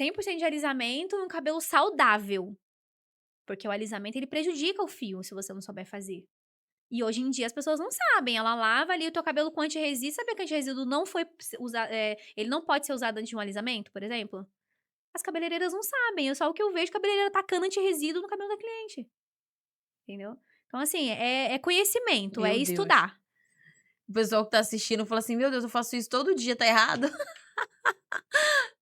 100% de alisamento e um cabelo saudável. Porque o alisamento, ele prejudica o fio, se você não souber fazer. E hoje em dia as pessoas não sabem. Ela lava ali o teu cabelo com anti-resíduo. Sabia que anti-resíduo não foi usado, ele não pode ser usado antes de um alisamento, por exemplo? As cabeleireiras não sabem, é só o que eu vejo cabeleireira tacando anti-resíduo no cabelo da cliente, entendeu? Então, assim, é conhecimento, é Meu Deus. estudar. O pessoal que tá assistindo fala assim: Meu Deus, eu faço isso todo dia, tá errado?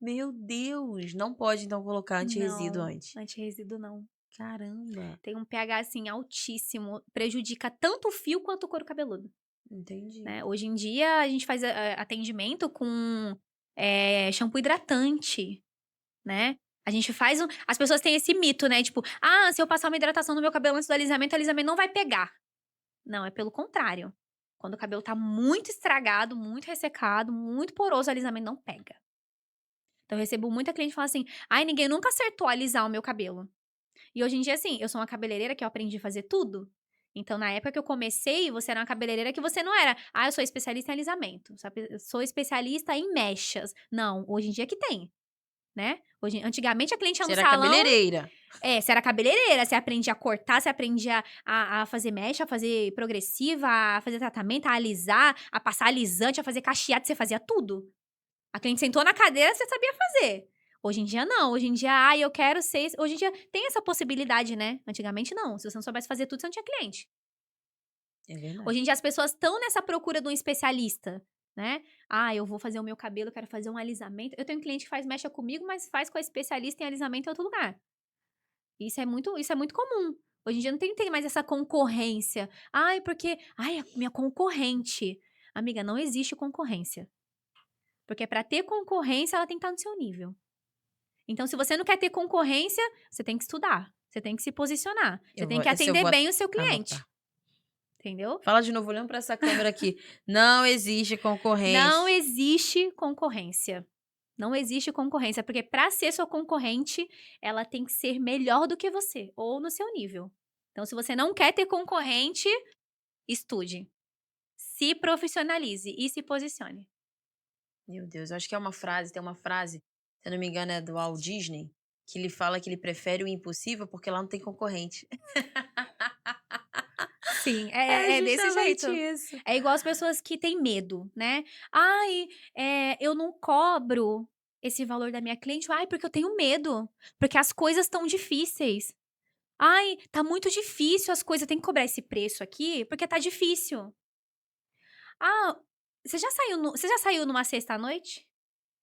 Meu Deus. Não pode, então, colocar anti-resíduo Não, antes. anti-resíduo não. Caramba. Tem um pH, assim, altíssimo, prejudica tanto o fio quanto o couro cabeludo, Entendi. né? Hoje em dia, a gente faz atendimento com shampoo hidratante, né? A gente faz as pessoas têm esse mito, né? Tipo, se eu passar uma hidratação no meu cabelo antes do alisamento, o alisamento não vai pegar. Não, é pelo contrário. Quando o cabelo tá muito estragado, muito ressecado, muito poroso, o alisamento não pega. Então, eu recebo muita cliente falando assim: ai, ninguém nunca acertou alisar o meu cabelo. E hoje em dia, assim, eu sou uma cabeleireira que eu aprendi a fazer tudo. Então, na época que eu comecei, você era uma cabeleireira que você não era. Eu sou especialista em alisamento. Eu sou especialista em mechas. Não, hoje em dia que tem, né? Antigamente a cliente ia Você no era salão. cabeleireira. Você era cabeleireira, você aprendia a cortar, você aprendia a fazer mecha, a fazer progressiva, a fazer tratamento, a alisar, a passar alisante, a fazer cacheado, você fazia tudo. A cliente sentou na cadeira, você sabia fazer. Hoje em dia, não. Hoje em dia, eu quero ser... Hoje em dia, tem essa possibilidade, né? Antigamente, não. Se você não soubesse fazer tudo, você não tinha cliente. É verdade. Hoje em dia, as pessoas estão nessa procura de um especialista, né? Eu vou fazer o meu cabelo, eu quero fazer um alisamento. Eu tenho um cliente que faz mecha comigo, mas faz com a especialista em alisamento em outro lugar. Isso é muito comum. Hoje em dia não tem mais essa concorrência. Porque... a minha concorrente. Amiga, não existe concorrência. Porque pra ter concorrência, ela tem que estar no seu nível. Então, se você não quer ter concorrência, você tem que estudar. Você tem que se posicionar. Você tem que atender bem o seu cliente. Anotar. Entendeu? Fala de novo, olhando pra essa câmera aqui. Não existe concorrência. Não existe concorrência. Não existe concorrência, porque para ser sua concorrente, ela tem que ser melhor do que você, ou no seu nível. Então, se você não quer ter concorrente, estude. Se profissionalize e se posicione. Meu Deus, eu acho que tem uma frase, se eu não me engano, é do Walt Disney, que ele fala que ele prefere o impossível porque lá não tem concorrente. Sim, É é desse justamente jeito. isso. É igual as pessoas que têm medo, né? Eu não cobro esse valor da minha cliente. Porque eu tenho medo. Porque as coisas estão difíceis. Tá muito difícil as coisas. Tem que cobrar esse preço aqui porque tá difícil. Você já saiu numa sexta-noite?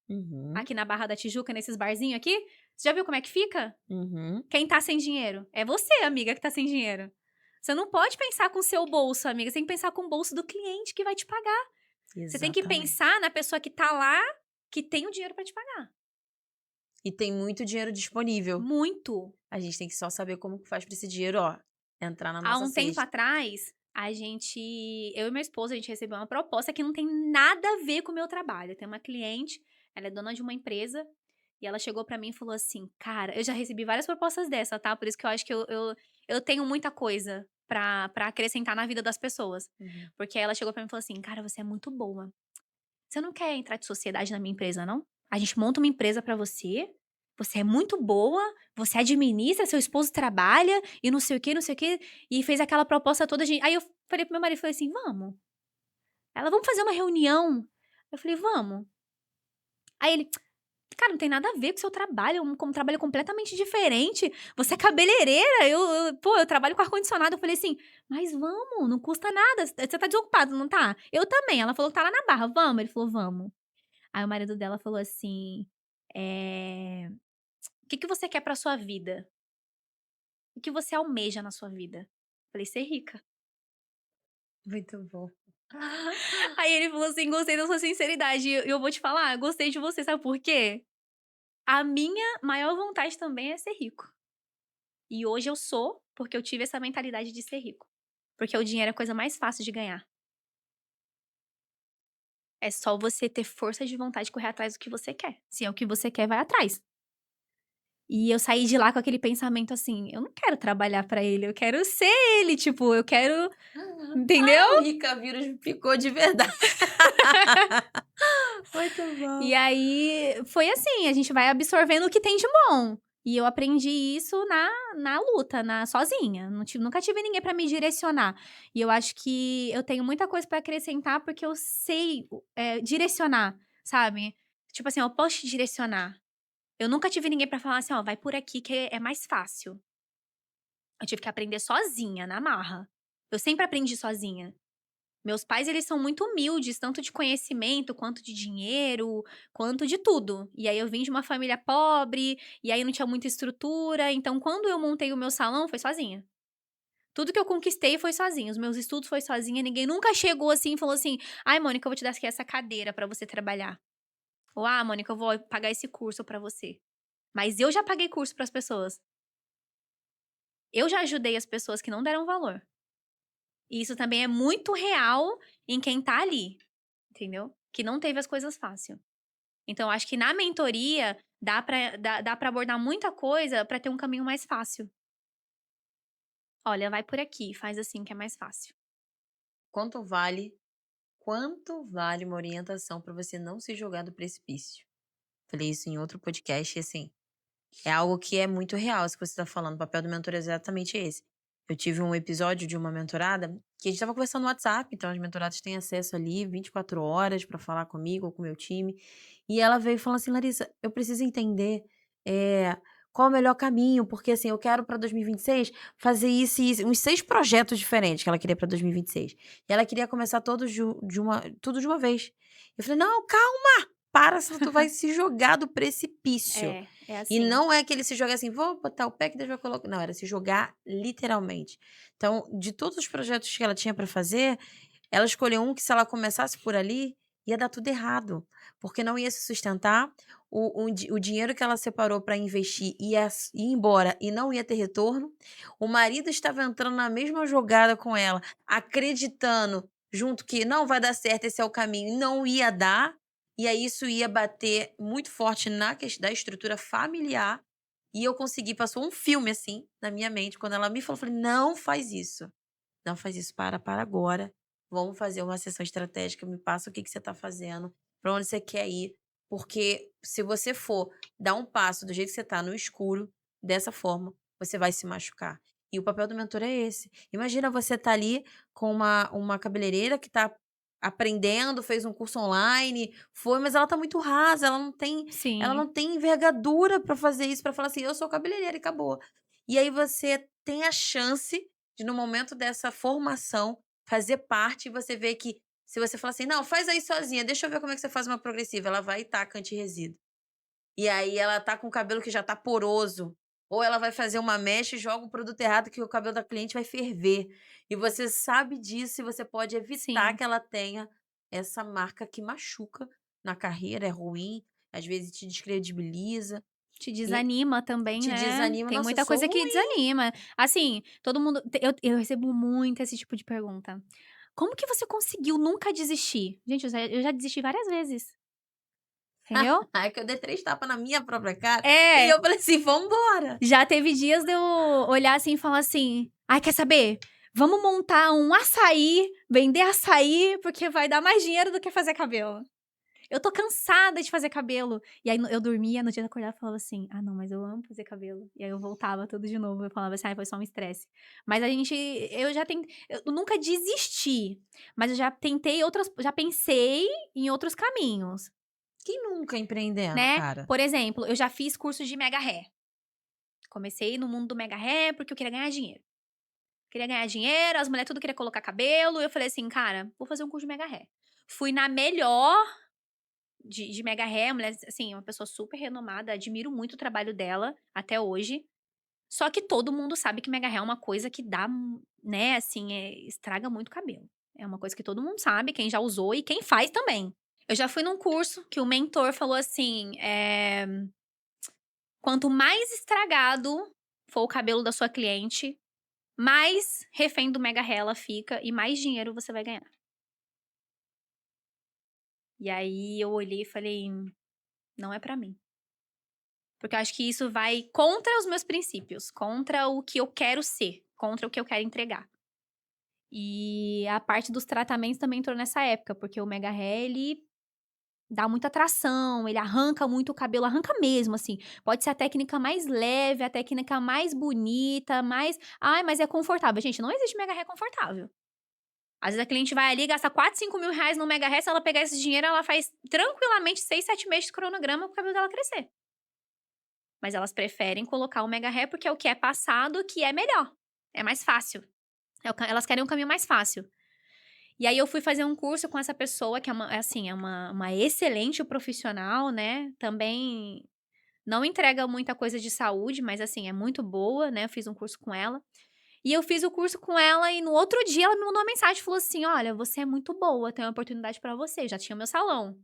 Uhum, Aqui na Barra da Tijuca, nesses barzinhos aqui? Você já viu como é que fica? uhum. Quem tá sem dinheiro? É você, amiga, que tá sem dinheiro. Você não pode pensar com o seu bolso, amiga. Você tem que pensar com o bolso do cliente que vai te pagar. Você tem que Exatamente. pensar na pessoa que tá lá, que tem o dinheiro pra te pagar. E tem muito dinheiro disponível. Muito. A gente tem que só saber como que faz pra esse dinheiro, ó, entrar na Há nossa um tempo cesta. atrás, eu e meu esposo, a gente recebeu uma proposta que não tem nada a ver com o meu trabalho. Tem uma cliente, ela é dona de uma empresa, e ela chegou pra mim e falou assim: "Cara, eu já recebi várias propostas dessa, tá? Por isso que eu acho que eu tenho muita coisa pra acrescentar na vida das pessoas". Uhum. Porque ela chegou pra mim e falou assim: "Cara, você é muito boa. Você não quer entrar de sociedade na minha empresa, não? A gente monta uma empresa pra você. Você é muito boa, você administra, seu esposo trabalha e não sei o quê, não sei o quê". E fez aquela proposta toda. Aí eu falei pro meu marido, falei assim: "Vamos". Ela: "Vamos fazer uma reunião". Eu falei: "Vamos". Aí ele: "Cara, não tem nada a ver com o seu trabalho, um trabalho completamente diferente. Você é cabeleireira, pô, eu trabalho com ar-condicionado". Eu falei assim: "Mas vamos, não custa nada, você tá desocupado, não tá?". "Eu também". Ela falou que tá lá na Barra. "Vamos?". Ele falou: "Vamos". Aí o marido dela falou assim, "O que que você quer pra sua vida? O que você almeja na sua vida?". Falei: "Ser rica". Muito bom. Aí ele falou assim: "Gostei da sua sinceridade, e eu vou te falar, gostei de você, sabe por quê? A minha maior vontade também é ser rico. E hoje eu sou, porque eu tive essa mentalidade de ser rico. Porque o dinheiro é a coisa mais fácil de ganhar. É só você ter força de vontade de correr atrás do que você quer. Se é o que você quer, vai atrás". E eu saí de lá com aquele pensamento assim: "Eu não quero trabalhar pra ele, eu quero ser ele, tipo, eu quero", entendeu? Ah, o Rica vírus picou de verdade. Muito E bom. aí foi assim, a gente vai absorvendo o que tem de bom. E eu aprendi isso na luta, sozinha. Nunca tive ninguém pra me direcionar. E eu acho que eu tenho muita coisa pra acrescentar, porque eu sei, direcionar, sabe? Tipo assim, eu posso te direcionar. Eu nunca tive ninguém pra falar assim: "Ó, vai por aqui que é mais fácil". Eu tive que aprender sozinha, na marra. Eu sempre aprendi sozinha. Meus pais, eles são muito humildes, tanto de conhecimento, quanto de dinheiro, quanto de tudo. E aí eu vim de uma família pobre, e aí não tinha muita estrutura, então quando eu montei o meu salão, foi sozinha. Tudo que eu conquistei foi sozinha, os meus estudos foi sozinha, ninguém nunca chegou assim e falou assim: "Ai, Mônica, eu vou te dar aqui essa cadeira pra você trabalhar". Ou: "Ah, Mônica, eu vou pagar esse curso pra você". Mas eu já paguei curso para as pessoas. Eu já ajudei as pessoas que não deram valor. E isso também é muito real em quem tá ali, entendeu? Que não teve as coisas fácil. Então eu acho que na mentoria dá pra abordar muita coisa pra ter um caminho mais fácil. "Olha, vai por aqui, faz assim que é mais fácil". Quanto vale quanto vale uma orientação para você não se jogar do precipício? Falei isso em outro podcast e, assim, é algo que é muito real isso que você está falando, o papel do mentor é exatamente esse. Eu tive um episódio de uma mentorada que a gente estava conversando no WhatsApp, então as mentoradas têm acesso ali 24 horas para falar comigo ou com o meu time, e ela veio e falou assim: "Larissa, eu preciso entender, eh, qual é o melhor caminho, porque, assim, eu quero para 2026 fazer isso e isso", uns 6 projetos diferentes que ela queria para 2026. E ela queria começar todos tudo de uma vez. Eu falei: "Não, calma, para, senão tu vai se jogar do precipício". É E assim. não é que ele se joga assim: "Vou botar o pé que Deus vai colocar", não, era se jogar literalmente. Então, de todos os projetos que ela tinha para fazer, ela escolheu um que, se ela começasse por ali, ia dar tudo errado, porque não ia se sustentar, o dinheiro que ela separou para investir ia embora e não ia ter retorno, o marido estava entrando na mesma jogada com ela, acreditando junto que não vai dar certo, esse é o caminho, e não ia dar, e aí isso ia bater muito forte na questão da estrutura familiar, e eu consegui, passou um filme, assim, na minha mente, quando ela me falou, eu falei: "Não faz isso". Não faz isso, para agora. Vamos fazer uma sessão estratégica, me passa o que que você está fazendo, para onde você quer ir, porque se você for dar um passo do jeito que você está no escuro, dessa forma, você vai se machucar. E o papel do mentor é esse. Imagina você tá ali com uma cabeleireira que está aprendendo, fez um curso online, foi, mas ela tá muito rasa, ela Sim, não tem envergadura para fazer isso, para falar assim: "Eu sou cabeleireira", e acabou. E aí você tem a chance de, no momento dessa formação, fazer parte, e você vê que, se você falar assim: "Não, faz aí sozinha, deixa eu ver como é que você faz uma progressiva", ela vai e taca anti-resíduo. E aí ela tá com o cabelo que já tá poroso, ou ela vai fazer uma mecha e joga o produto errado, que o cabelo da cliente vai ferver. E você sabe disso, e você pode evitar sim. que ela tenha essa marca que machuca na carreira, é ruim, às vezes te descredibiliza. Te desanima também, te né? desanima, Tem nossa, muita eu sou coisa que ruim. desanima. Assim, todo mundo. Eu recebo muito esse tipo de pergunta. Como que você conseguiu nunca desistir? Gente, eu já desisti várias vezes. Entendeu? Aí que eu dei 3 tapas na minha própria cara. E É. eu falei assim, vambora. Já teve dias de eu olhar assim e falar assim: ai, quer saber? Vamos montar um açaí, vender açaí, porque vai dar mais dinheiro do que fazer cabelo. Eu tô cansada de fazer cabelo. E aí eu dormia, no dia de acordar, eu falava assim: ah, não, mas eu amo fazer cabelo. E aí eu voltava tudo de novo. Eu falava assim: ai, foi só um estresse. Mas a gente, eu já tentei, eu nunca desisti. Mas eu já tentei outras, já pensei em outros caminhos, Quem nunca empreendendo, né? cara? Por exemplo, eu já fiz curso de mega hair. Comecei no mundo do mega hair porque eu queria ganhar dinheiro. Queria ganhar dinheiro, as mulheres tudo queriam colocar cabelo. Eu falei assim, cara, vou fazer um curso de mega hair. Fui na melhor de mega hair, mulher, assim, uma pessoa super renomada. Admiro muito o trabalho dela até hoje. Só que todo mundo sabe que mega hair é uma coisa que dá, né, assim, estraga muito o cabelo. É uma coisa que todo mundo sabe, quem já usou e quem faz também. Eu já fui num curso que o mentor falou assim, quanto mais estragado for o cabelo da sua cliente, mais refém do mega hair ela fica e mais dinheiro você vai ganhar. E aí eu olhei e falei, não é pra mim. Porque eu acho que isso vai contra os meus princípios, contra o que eu quero ser, contra o que eu quero entregar. E a parte dos tratamentos também entrou nessa época, porque o mega hair, ele dá muita tração, ele arranca muito o cabelo, arranca mesmo, assim. Pode ser a técnica mais leve, a técnica mais bonita, mais... ai, mas é confortável. Gente, não existe mega hair confortável. Às vezes a cliente vai ali, gasta 4, 5 mil reais no mega hair, se ela pegar esse dinheiro, ela faz tranquilamente 6, 7 meses de cronograma pro cabelo dela crescer. Mas elas preferem colocar o mega hair porque é o que é passado, que é melhor. É mais fácil. Elas querem um caminho mais fácil. E aí eu fui fazer um curso com essa pessoa, que é uma excelente profissional, né? Também não entrega muita coisa de saúde, mas assim, é muito boa, né? Eu fiz um curso com ela. E eu fiz o curso com ela e no outro dia ela me mandou uma mensagem e falou assim: olha, você é muito boa, tem uma oportunidade pra você. Já tinha o meu salão.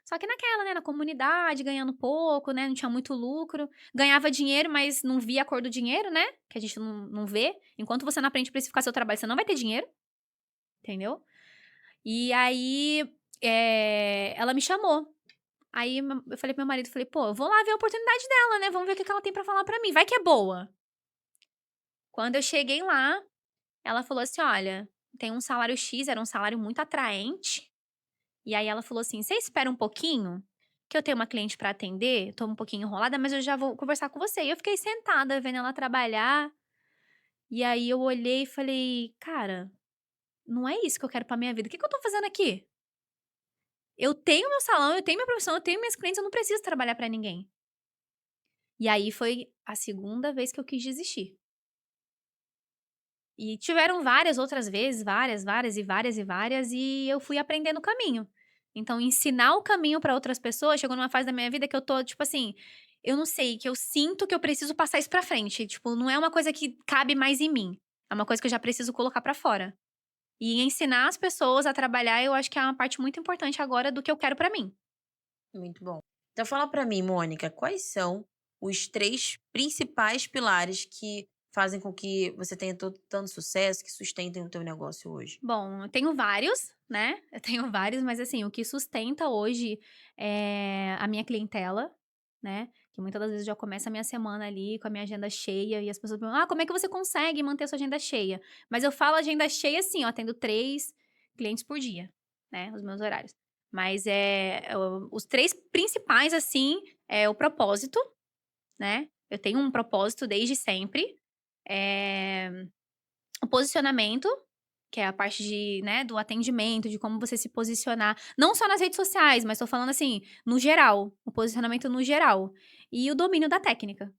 Só que naquela, né, na comunidade, ganhando pouco, né, não tinha muito lucro. Ganhava dinheiro, mas não via a cor do dinheiro, né, que a gente não vê. Enquanto você não aprende a precificar seu trabalho, você não vai ter dinheiro, entendeu? E aí, ela me chamou. Aí eu falei pro meu marido, falei, pô, eu vou lá ver a oportunidade dela, né, vamos ver o que que ela tem pra falar pra mim, vai que é boa. Quando eu cheguei lá, ela falou assim, olha, tem um salário X, era um salário muito atraente. E aí ela falou assim: "Você espera um pouquinho, que eu tenho uma cliente pra atender, tô um pouquinho enrolada, mas eu já vou conversar com você". E eu fiquei sentada vendo ela trabalhar, e aí eu olhei e falei: "Cara, não é isso que eu quero pra minha vida. O que que eu tô fazendo aqui? Eu tenho meu salão, eu tenho minha profissão, eu tenho minhas clientes, eu não preciso trabalhar pra ninguém". E aí foi a segunda vez que eu quis desistir. E tiveram várias outras vezes, várias, várias e várias e várias, e eu fui aprendendo o caminho. Então, ensinar o caminho pra outras pessoas chegou numa fase da minha vida que eu tô, tipo assim, eu não sei, que eu sinto que eu preciso passar isso pra frente. Tipo, não é uma coisa que cabe mais em mim. É uma coisa que eu já preciso colocar pra fora. E ensinar as pessoas a trabalhar, eu acho que é uma parte muito importante agora do que eu quero pra mim. Muito bom. Então fala pra mim, Mônica, quais são os 3 principais pilares que fazem com que você tenha tanto sucesso, que sustentem o teu negócio hoje? Bom, eu tenho vários, né? Eu tenho vários, mas assim, o que sustenta hoje é a minha clientela, né? Que muitas das vezes eu já começo a minha semana ali com a minha agenda cheia e as pessoas perguntam: ah, como é que você consegue manter a sua agenda cheia? Mas eu falo agenda cheia assim, ó, tendo 3 clientes por dia, né? Os meus horários. Mas os 3 principais, assim, é o propósito, né? Eu tenho um propósito desde sempre. É, o posicionamento, que é a parte de, né, do atendimento, de como você se posicionar, não só nas redes sociais, mas tô falando assim, no geral, o posicionamento no geral. E o domínio da técnica.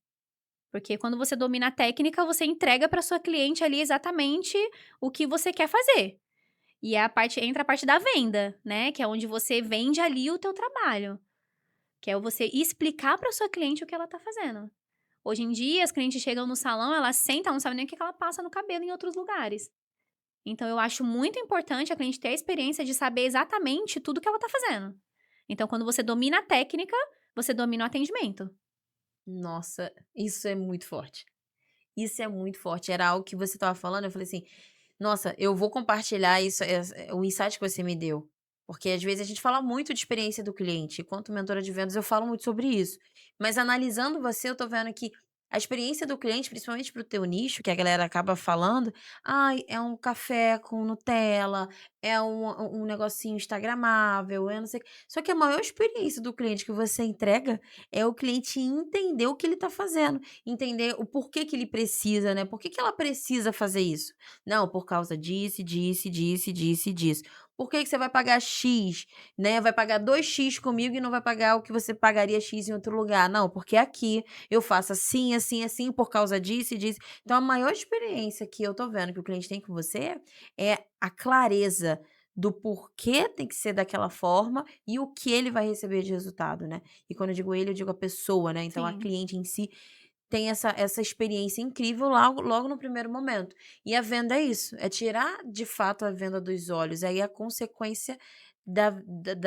Porque quando você domina a técnica, você entrega para sua cliente ali exatamente o que você quer fazer. E é entra a parte da venda, né, que é onde você vende ali o teu trabalho, que é você explicar para sua cliente o que ela tá fazendo. Hoje em dia, as clientes chegam no salão, elas sentam, não sabem nem o que ela passa no cabelo em outros lugares. Então, eu acho muito importante a cliente ter a experiência de saber exatamente tudo que ela tá fazendo. Então, quando você domina a técnica, você domina o atendimento. Nossa, isso é muito forte. Isso é muito forte. Era algo que você estava falando, eu falei assim: "Nossa, eu vou compartilhar isso, o insight que você me deu". Porque às vezes a gente fala muito de experiência do cliente, enquanto mentora de vendas eu falo muito sobre isso. Mas analisando você, eu tô vendo que a experiência do cliente, principalmente para o teu nicho, que a galera acaba falando: "Ai, é um café com Nutella, é um negocinho instagramável, é não sei o quê". Só que a maior experiência do cliente que você entrega é o cliente entender o que ele está fazendo, entender o porquê que ele precisa, né, por que ela precisa fazer isso? Não, por causa disso, disso, disso, disso e disso. Por que que você vai pagar X, né, vai pagar 2x comigo e não vai pagar o que você pagaria X em outro lugar? Não, porque aqui eu faço assim, assim, assim, por causa disso e disso. Então a maior experiência que eu tô vendo que o cliente tem com você é a clareza do porquê tem que ser daquela forma e o que ele vai receber de resultado, né. E quando eu digo ele, eu digo a pessoa, né, então a Sim, cliente em si tem essa experiência incrível logo no primeiro momento. E a venda é isso, é tirar de fato a venda dos olhos, aí a consequência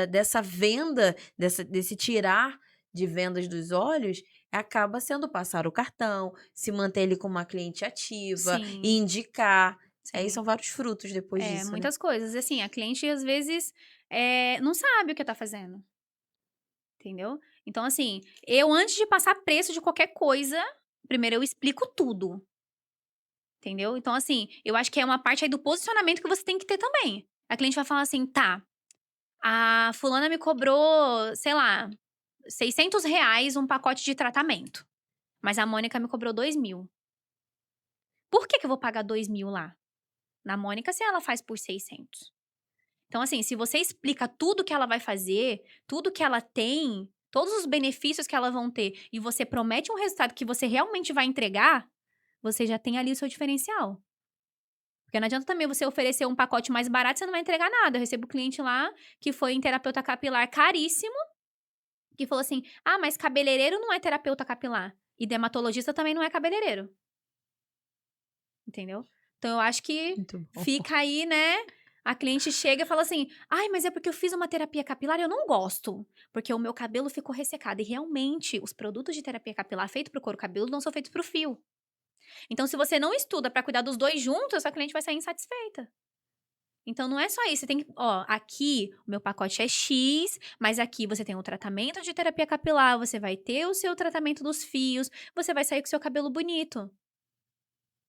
dessa venda, desse tirar de vendas dos olhos, acaba sendo passar o cartão, se manter ele como uma cliente ativa, sim, indicar. Aí sim. são vários frutos depois É, disso, né. muitas coisas. Assim, a cliente às vezes, não sabe o que tá fazendo, entendeu? Então, assim, eu antes de passar preço de qualquer coisa, primeiro eu explico tudo, entendeu? Então, assim, eu acho que é uma parte aí do posicionamento que você tem que ter também. A cliente vai falar assim: "Tá, a fulana me cobrou, sei lá, R$ 600 um pacote de tratamento, mas a Mônica me cobrou 2.000. Por que que eu vou pagar 2.000 lá, na Mônica, se ela faz por 600?" Então, assim, se você explica tudo que ela vai fazer, tudo que ela tem, todos os benefícios que ela vão ter, e você promete um resultado que você realmente vai entregar, você já tem ali o seu diferencial. Porque não adianta também você oferecer um pacote mais barato, você não vai entregar nada. Eu recebo cliente lá que foi em terapeuta capilar caríssimo, que falou assim: "Ah, mas cabeleireiro não é terapeuta capilar. E dermatologista também não é cabeleireiro", entendeu? Então eu acho que Muito bom. fica aí, né, a cliente chega e fala assim: "Ai, mas é porque eu fiz uma terapia capilar e eu não gosto, porque o meu cabelo ficou ressecado". E realmente, os produtos de terapia capilar feito para o couro cabeludo não são feitos para o fio. Então se você não estuda para cuidar dos 2 juntos, a sua cliente vai sair insatisfeita. Então não é só isso, você tem que ó, aqui o meu pacote é X, mas aqui você tem um tratamento de terapia capilar, você vai ter o seu tratamento dos fios, você vai sair com o seu cabelo bonito,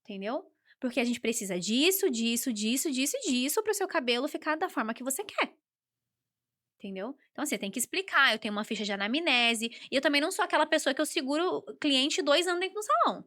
entendeu? Porque a gente precisa disso, disso, disso, disso e disso para o seu cabelo ficar da forma que você quer, entendeu? Então assim, você tem que explicar, eu tenho uma ficha de anamnese, e eu também não sou aquela pessoa que eu seguro o cliente 2 anos dentro do salão.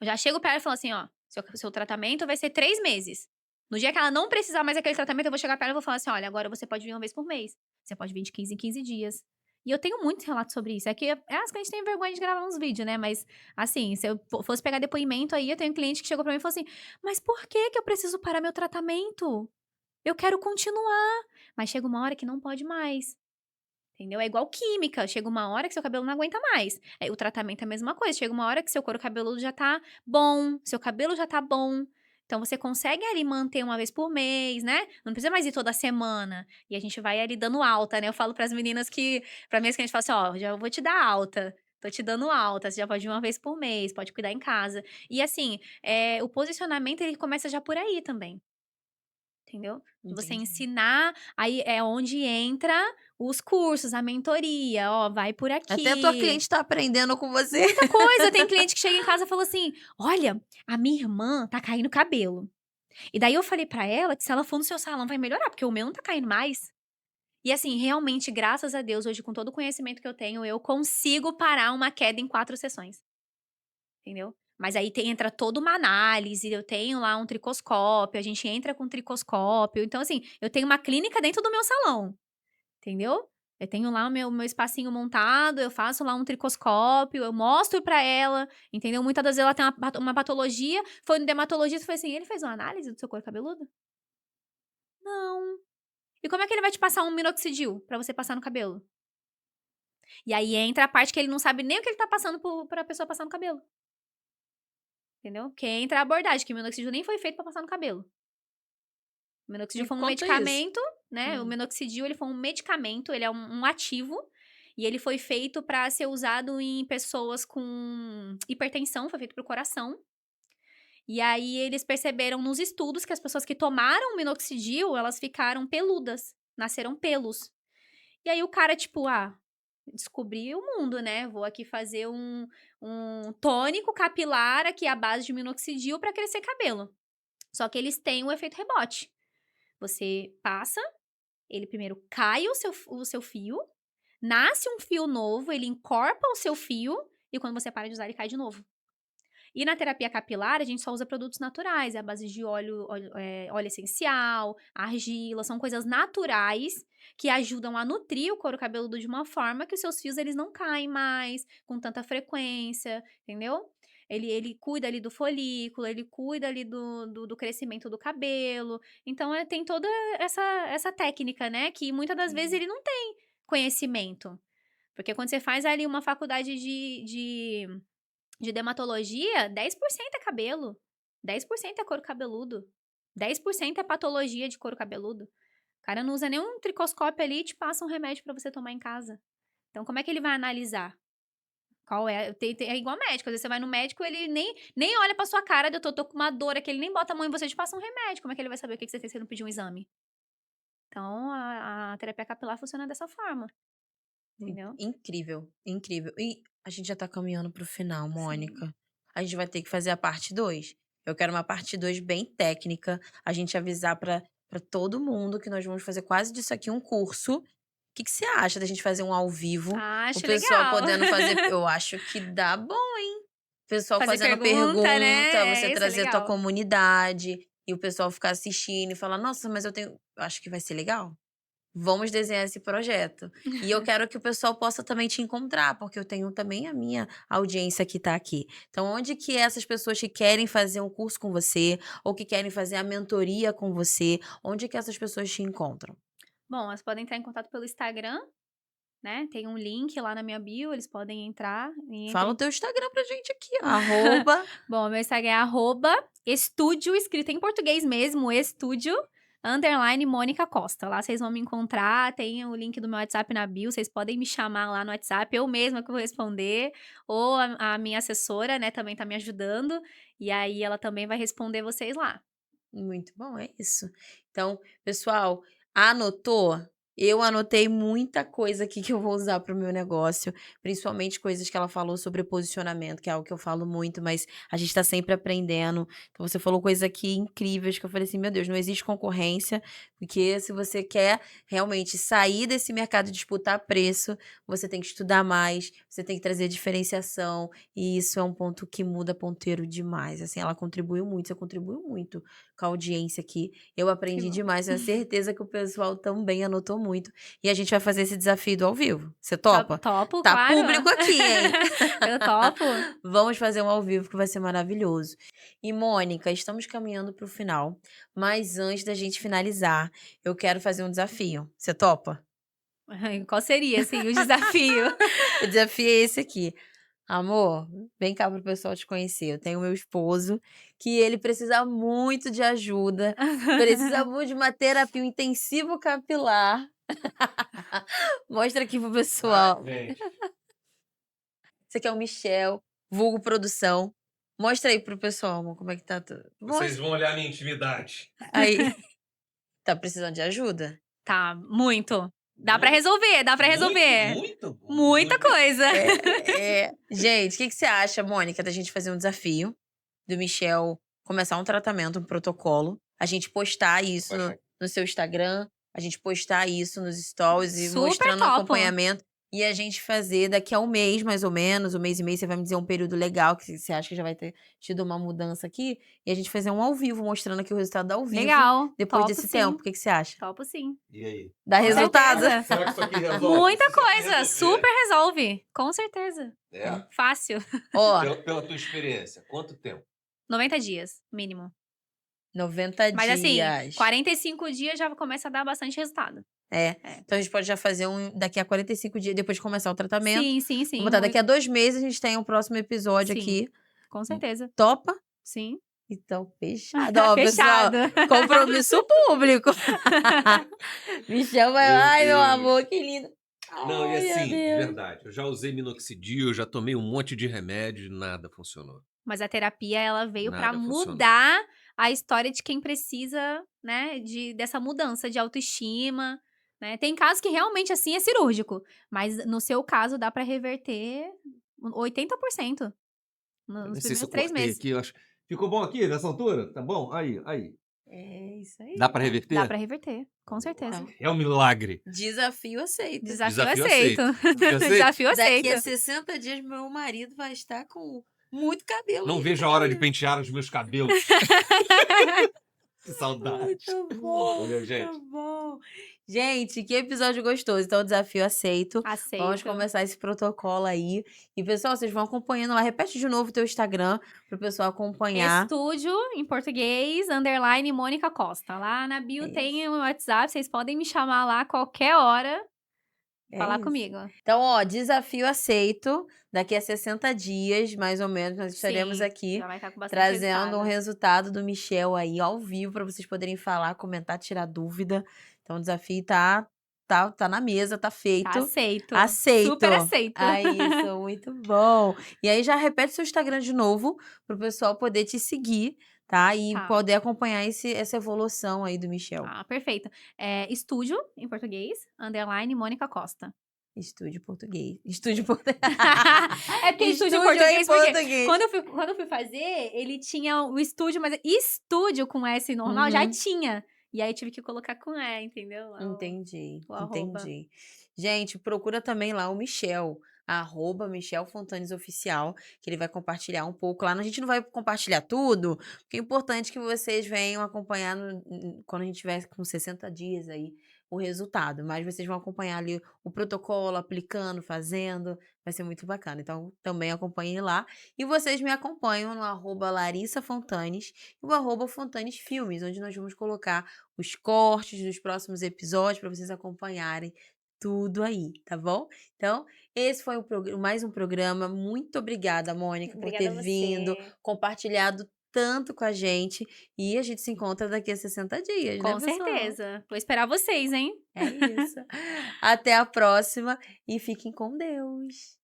Eu já chego pra ela e falo assim: "Ó, seu tratamento vai ser 3 meses. No dia que ela não precisar mais daquele tratamento, eu vou chegar pra ela e vou falar assim: "Olha, agora você pode vir uma vez por mês. Você pode vir de 15 em 15 dias". E eu tenho muitos relatos sobre isso. É que as clientes têm vergonha de gravar uns vídeos, né, mas, assim, se eu fosse pegar depoimento aí, eu tenho um cliente que chegou pra mim e falou assim: "Mas por que que eu preciso parar meu tratamento? Eu quero continuar". Mas chega uma hora que não pode mais. Entendeu? É igual química, chega uma hora que seu cabelo não aguenta mais. O tratamento é a mesma coisa, chega uma hora que seu couro cabeludo já tá bom, seu cabelo já tá bom. Então você consegue ali manter uma vez por mês, né, não precisa mais ir toda semana. E a gente vai ali dando alta, né, eu falo para as meninas que pra minhas clientes, eu falo assim: "Ó, já vou te dar alta, tô te dando alta, você já pode ir uma vez por mês, pode cuidar em casa". E assim, o posicionamento ele começa já por aí também. Entendeu? De você Entendi. ensinar, aí é onde entra os cursos, a mentoria, ó, vai por Até a tua aqui. cliente tá aprendendo com você. Muita coisa, tem cliente que chega em casa e fala assim: "Olha, a minha irmã tá caindo cabelo". E daí eu falei pra ela que se ela for no seu salão vai melhorar, porque o meu não tá caindo mais. E assim, realmente, graças a Deus, hoje com todo o conhecimento que eu tenho, eu consigo parar uma queda em 4 sessões. Entendeu? Mas aí entra toda uma análise, eu tenho lá um tricoscópio, a gente entra com tricoscópio, então assim, eu tenho uma clínica dentro do meu salão, entendeu? Eu tenho lá o meu espacinho montado, eu faço lá um tricoscópio, eu mostro pra ela, entendeu? Muitas das vezes ela tem uma patologia, foi no dermatologista e foi assim: "Ele fez uma análise do seu couro cabeludo?". "Não". "E como é que ele vai te passar um minoxidil pra você passar no cabelo?". E aí entra a parte que ele não sabe nem o que ele tá passando pra pessoa passar no cabelo. Entendeu? Que entra a abordagem, que o minoxidil nem foi feito pra passar no cabelo. O minoxidil Me foi um conta isso. medicamento, né, o Hum. minoxidil ele foi um medicamento, ele é um ativo, E ele foi feito para ser usado em pessoas com hipertensão, foi feito pro coração. E aí eles perceberam nos estudos que as pessoas que tomaram minoxidil, elas ficaram peludas, nasceram pelos. E aí o cara, tipo, descobri o mundo, né? Vou aqui fazer um tônico capilar aqui à base de minoxidil para crescer cabelo. Só que eles têm um efeito rebote. Você passa, ele primeiro cai o seu fio, nasce um fio novo, ele encorpa o seu fio e quando você para de usar, ele cai de novo. E na terapia capilar, a gente só usa produtos naturais, à base de óleo essencial, argila, são coisas naturais que ajudam a nutrir o couro cabeludo de uma forma que os seus fios eles não caem mais com tanta frequência, entendeu? Ele cuida ali do folículo, ele cuida ali do crescimento do cabelo. Então, tem toda essa técnica, né? Que muitas das vezes ele não tem conhecimento. Porque quando você faz ali uma faculdade de dermatologia, 10% é cabelo. 10% é couro cabeludo. 10% é patologia de couro cabeludo. O cara não usa nenhum tricoscópio ali e te passa um remédio pra você tomar em casa. Então, como é que ele vai analisar? Qual é? É igual médico. Às vezes você vai no médico, ele nem olha pra sua cara, eu tô com uma dor aqui, ele nem bota a mão em você e te passa um remédio. Como é que ele vai saber o que você fez se ele não pedir um exame? Então, a terapia capilar funciona dessa forma. Entendeu? Incrível, incrível. E a gente já tá caminhando pro final, Mônica. A gente vai ter que fazer a parte 2. Eu quero uma parte 2 bem técnica. A gente avisar pra todo mundo que nós vamos fazer quase disso aqui um curso. O que você acha da gente fazer um ao vivo? Acho o pessoal legal. podendo fazer. Eu acho que dá bom, hein? O pessoal Fazer fazendo pergunta, né? você Isso é trazer a tua legal. comunidade e o pessoal ficar assistindo e falar: nossa, mas eu tenho. Eu acho que vai ser legal. Vamos desenhar esse projeto. E eu quero que o pessoal possa também te encontrar, porque eu tenho também a minha audiência que tá aqui. Então, onde que essas pessoas que querem fazer um curso com você, ou que querem fazer a mentoria com você, onde que essas pessoas te encontram? Bom, elas podem entrar em contato pelo Instagram, né? Tem um link lá na minha bio, eles podem entrar. Fala o teu Instagram pra gente aqui, ó. Bom, meu Instagram é @estúdio, escrito em português mesmo, estúdio, _ Mônica Costa. Lá vocês vão me encontrar, tem o link do meu WhatsApp na bio, vocês podem me chamar lá no WhatsApp, eu mesma que vou responder, ou a minha assessora, né, também tá me ajudando, e aí ela também vai responder vocês lá. Muito bom, é isso. Então, pessoal, anotou? Eu anotei muita coisa aqui que eu vou usar para o meu negócio, principalmente coisas que ela falou sobre posicionamento, que é algo que eu falo muito, mas a gente está sempre aprendendo. Então, você falou coisas aqui incríveis que eu falei assim, meu Deus, não existe concorrência, porque se você quer realmente sair desse mercado e disputar preço, você tem que estudar mais, você tem que trazer diferenciação, e isso é um ponto que muda ponteiro demais. Assim, ela contribuiu muito, você contribuiu muito com a audiência aqui. Eu aprendi demais, tenho certeza que o pessoal também anotou muito. E a gente vai fazer esse desafio do ao vivo. Você topa? Topo, Tá claro. público aqui, hein? Eu topo. Vamos fazer um ao vivo que vai ser maravilhoso. E, Mônica, estamos caminhando pro final. Mas antes da gente finalizar, eu quero fazer um desafio. Você topa? Qual seria, assim, o desafio? O desafio é esse aqui. Amor, vem cá pro pessoal te conhecer. Eu tenho meu esposo, que ele precisa muito de ajuda, precisa muito de uma terapia, um intensivo capilar. Mostra aqui pro pessoal. Gente, Esse aqui é o Michel, vulgo produção. Mostra aí pro pessoal, amor, como é que tá tudo. vocês vão olhar minha intimidade. Aí. Tá precisando de ajuda? Tá, muito. Dá pra resolver, dá pra resolver. Muita coisa. Gente, o que você acha, Mônica, da gente fazer um desafio do Michel começar um tratamento, um protocolo, a gente postar isso no seu Instagram, a gente postar isso nos stories e Super mostrando topo. acompanhamento e a gente fazer daqui a um mês, mais ou menos, um mês e meio, você vai me dizer um período legal que você acha que já vai ter tido uma mudança aqui, e a gente fazer um ao vivo, mostrando aqui o resultado ao vivo. Legal. Depois Topo, desse sim. tempo. O que você acha? Topo sim. E aí? Dá resultado? certeza. Será que isso aqui resolve? Muita Se isso aqui coisa. resolver, Super resolve. Com certeza. É. Fácil. Ó, Pela tua experiência, quanto tempo? 90 dias, mínimo. 90 Mas assim, dias. 45 dias já começa a dar bastante resultado. Então a gente pode já fazer um daqui a 45 dias, depois de começar o tratamento. Sim, sim, sim. Vamos botar daqui a 2 meses, a gente tem um próximo episódio Sim. aqui. Com certeza. Topa? Sim. Então, fechado. Ó, pessoal, Fechado. compromisso público. Michel vai lá, Meu ai, meu Deus. amor, que lindo. Não, e Ai, meu assim, de Deus. verdade, eu já usei minoxidil, já tomei um monte de remédio e nada funcionou. Mas a terapia, ela veio pra Nada funcionou. mudar a história de quem precisa, né, dessa mudança de autoestima, né. Tem casos que realmente, assim, é cirúrgico, mas no seu caso dá pra reverter 80% Eu nos nem sei se primeiros eu 3 cortei meses. aqui, eu acho. Ficou bom aqui, nessa altura? Tá bom? Aí. É isso aí. Dá pra Dá reverter? pra reverter, com certeza. É um milagre. Desafio aceito. Desafio Desafio aceito. aceito. Desafio aceito? Desafio Daqui a aceito. 60 dias, meu marido vai estar com muito cabelo. Não vejo a hora de pentear os meus cabelos. Que saudade. Muito bom, Valeu, gente. muito bom. Gente, que episódio gostoso. Então, desafio aceito. Vamos Aceito. começar esse protocolo aí. E, pessoal, vocês vão acompanhando lá. Repete de novo o teu Instagram pro pessoal acompanhar. Estúdio, em português, _ Mônica Costa. Lá na bio É tem o WhatsApp, vocês podem me chamar lá a qualquer hora, É falar isso. comigo. Então, ó, desafio aceito. Daqui a 60 dias, mais ou menos, nós estaremos Sim, aqui já vai estar com bastante trazendo um resultado. resultado do Michel aí ao vivo para vocês poderem falar, comentar, tirar dúvida. Então o desafio tá na mesa, tá Tá feito. aceito. Aceito. Super aceito. Ah, isso, muito bom. E aí já repete seu Instagram de novo pro pessoal poder te seguir, tá? E Tá. poder acompanhar essa evolução aí do Michel. Ah, perfeito. Estúdio, em português, _ Mônica Costa. Estúdio português. Estúdio português. É porque estúdio em português, porque quando eu fui fazer, ele tinha o estúdio, mas estúdio com S normal já Uhum. tinha. E aí tive que colocar com E, entendeu? Lá Entendi, o arroba. entendi. Gente, procura também lá o Michel, @MichelFontanesOficial, que ele vai compartilhar um pouco lá. A gente não vai compartilhar tudo, porque é importante que vocês venham acompanhar quando a gente tiver com 60 dias aí o resultado. Mas vocês vão acompanhar ali o protocolo, aplicando, fazendo, vai ser muito bacana. Então, também acompanhem lá. E vocês me acompanham no @LarissaFontanes e o @FontanesFilmes, onde nós vamos colocar os cortes dos próximos episódios para vocês acompanharem tudo aí, tá bom? Então, esse foi mais um programa. Muito obrigada, Mônica, por Obrigada ter a vindo, você. compartilhado tanto com a gente. E a gente se encontra daqui a 60 dias, né, Com pessoal? certeza. Vou esperar vocês, hein? É isso. Até a próxima e fiquem com Deus.